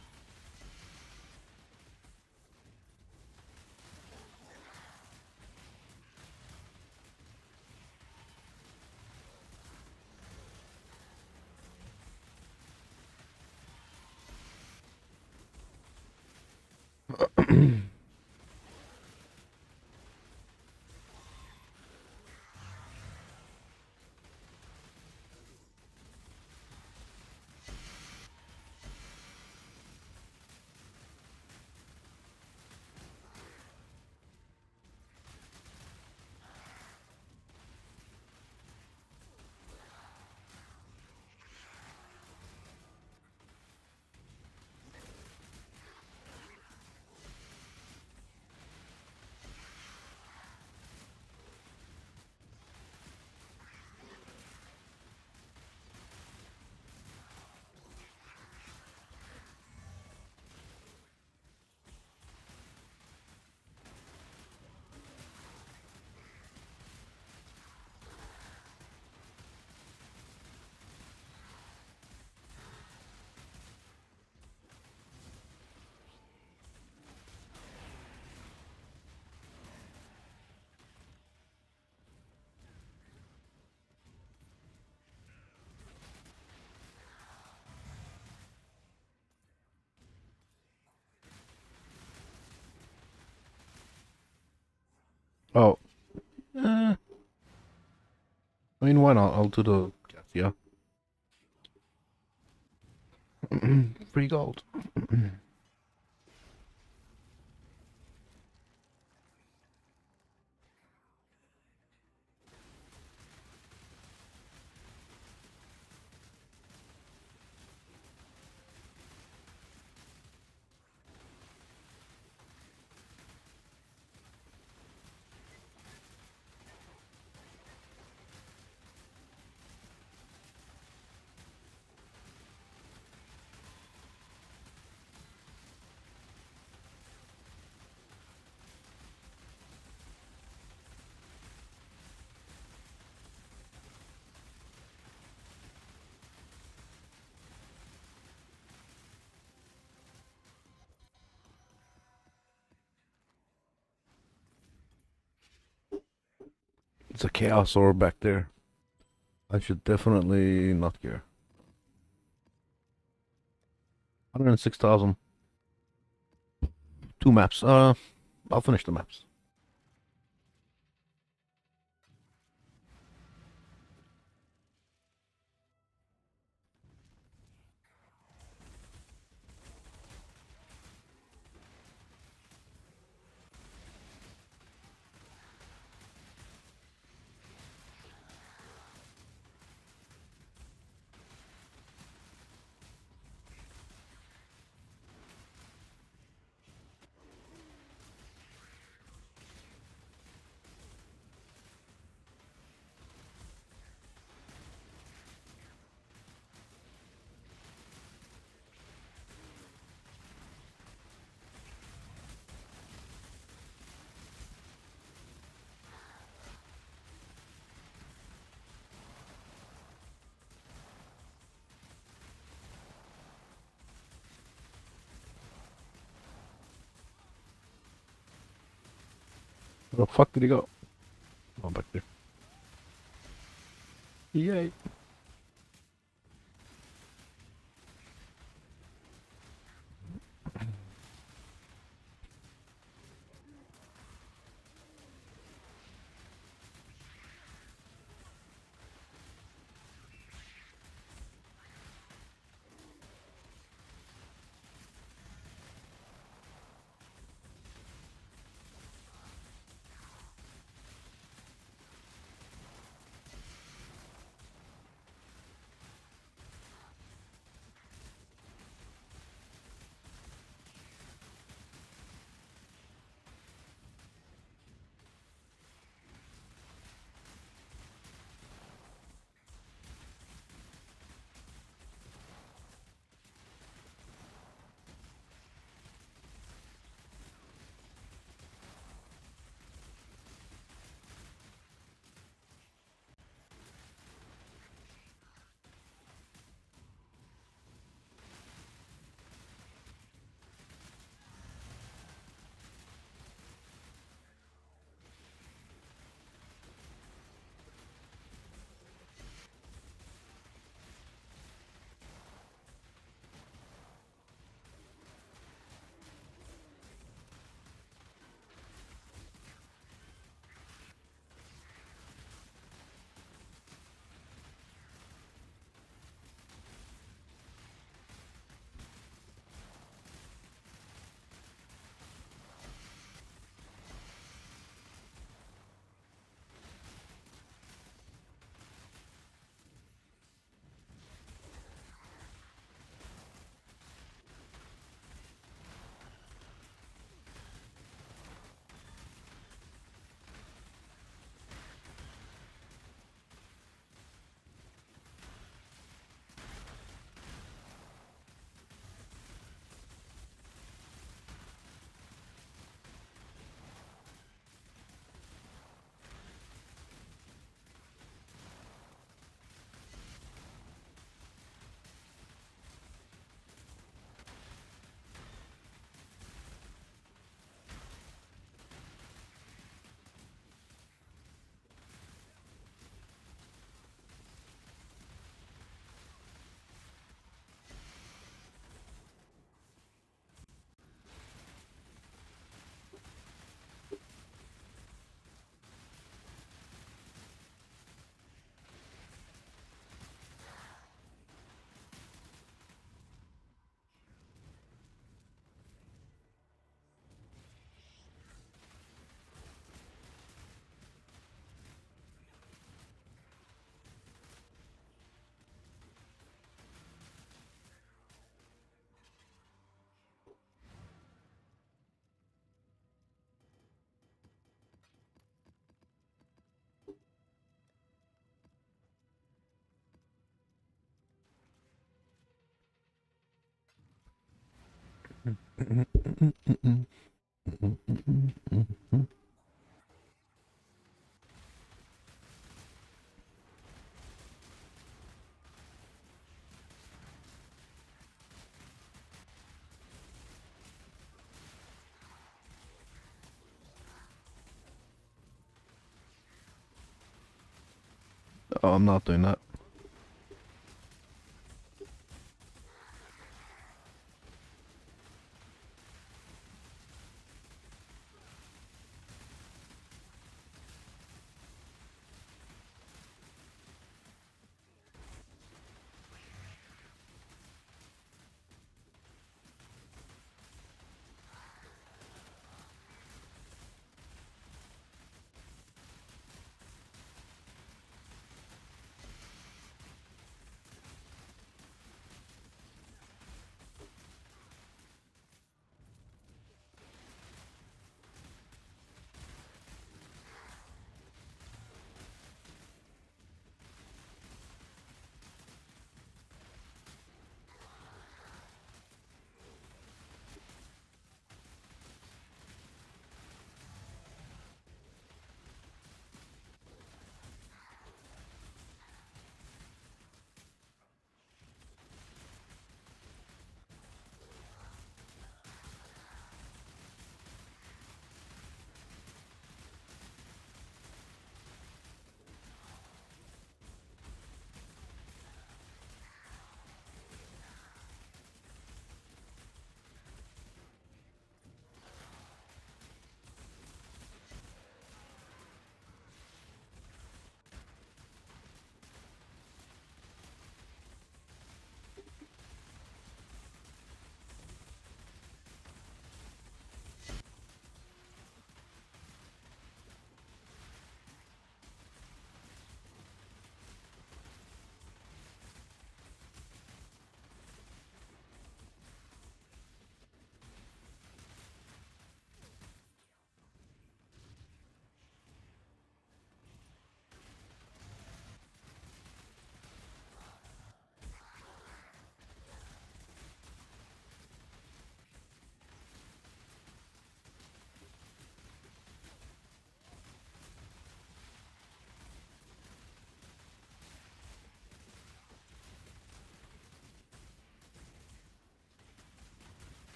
oh, eh, I mean, why not? I'll do the yeah. Free gold. It's a chaos orb back there. I should definitely not care. 106,000. Two maps. I'll finish the maps. the fuck did he go? Oh, back there. Yay. Oh, I'm not doing that.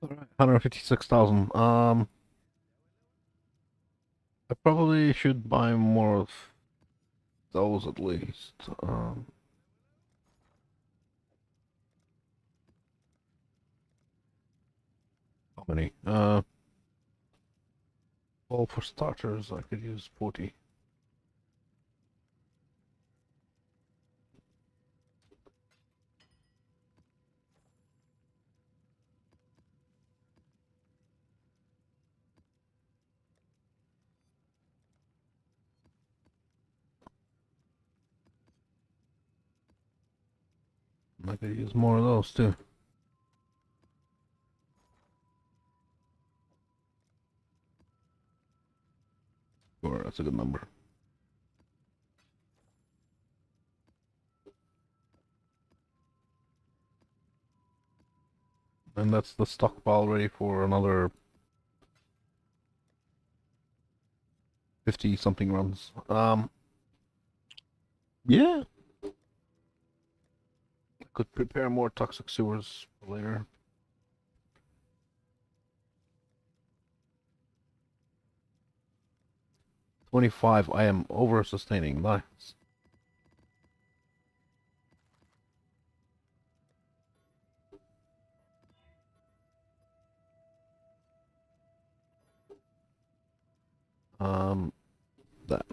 All right, 156,000. I probably should buy more of those at least. How many? Well, for starters, I could use 40. I could use more of those too. Sure, that's a good number. And that's the stockpile ready for another 50 something runs. Yeah, I could prepare more toxic sewers for later. 25, I am over sustaining. Nice. Um, that.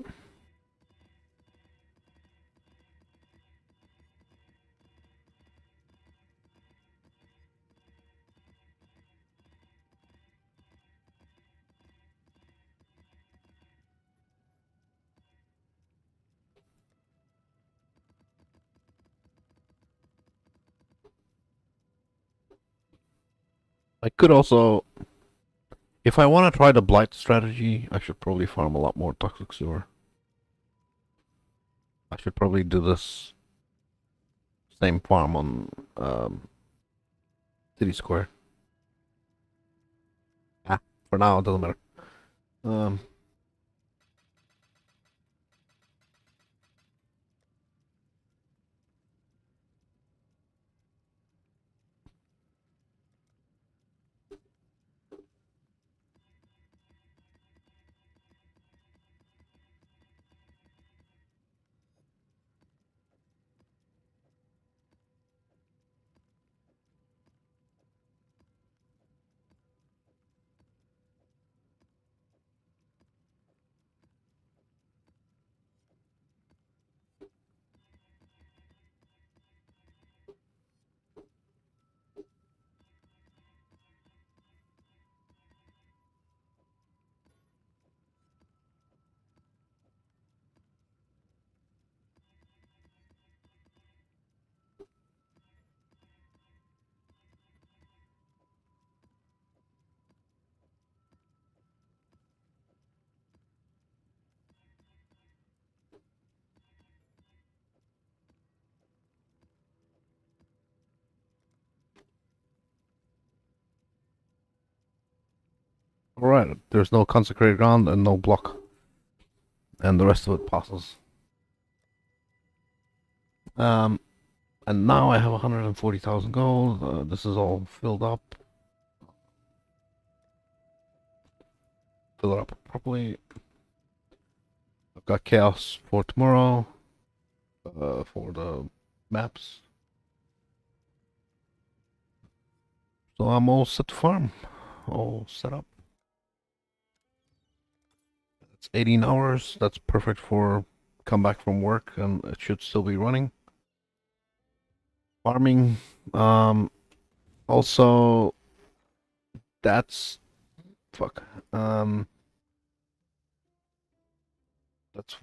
I could also, if I want to try the blight strategy, I should probably farm a lot more toxic sewer. I should probably do this same farm on City Square. Ah, for now it doesn't matter. Um, all right. There's no consecrated ground and no block, and the rest of it passes. Um, and now I have 140,000 gold. This is all filled up. Fill it up properly. I've got chaos for tomorrow. For the maps. So I'm all set to farm. All set up. It's 18 hours. That's perfect for come back from work, and it should still be running. Farming. Also, that's fuck. That's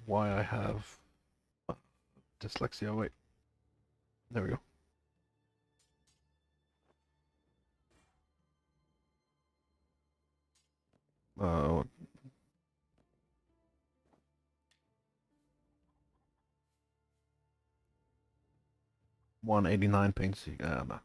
why I have dyslexia. Wait, there we go. 189 paint seek. No.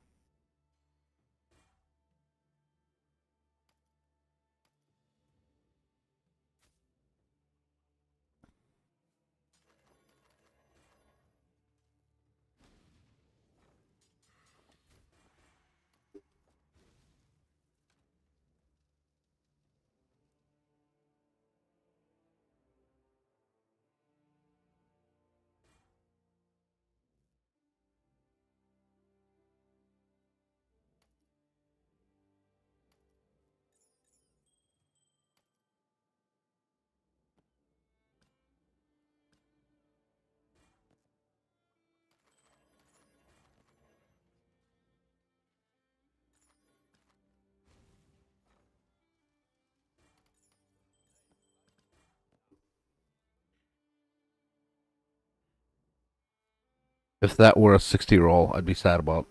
If that were a 60 roll, I'd be sad about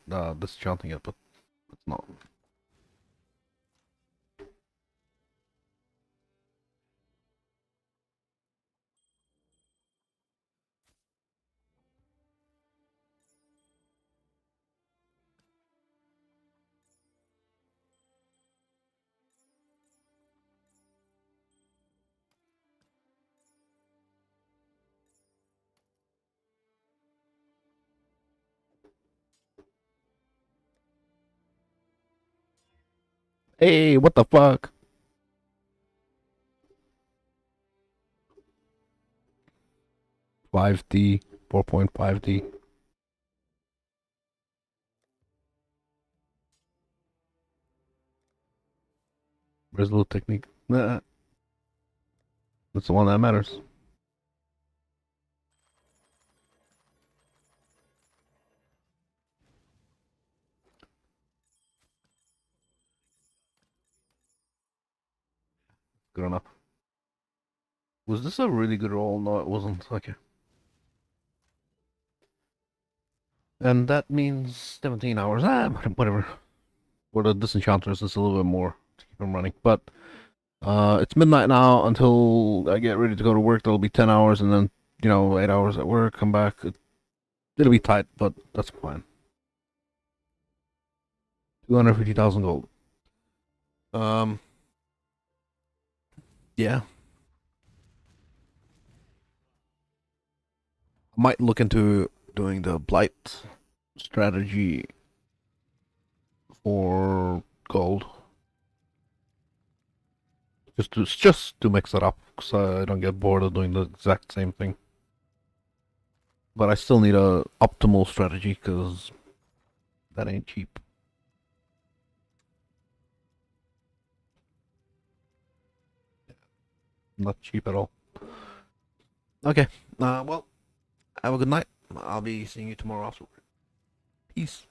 disenchanting it, but it's not. Hey, what the fuck? 5D, 4.5D. Resolute technique. Nah, that's the one that matters. Good enough. Was this a really good roll? No, it wasn't. Okay. And that means 17 hours. Ah, whatever. For the disenchanters, it's a little bit more to keep them running. But it's midnight now until I get ready to go to work. That'll be 10 hours, and then, 8 hours at work, come back. It'll be tight, but that's fine. 250,000 gold. Um, yeah. I might look into doing the blight strategy for gold. Just to mix it up, because I don't get bored of doing the exact same thing. But I still need a optimal strategy, because that ain't cheap. Not cheap at all. Okay. Well, have a good night. I'll be seeing you tomorrow after. Peace.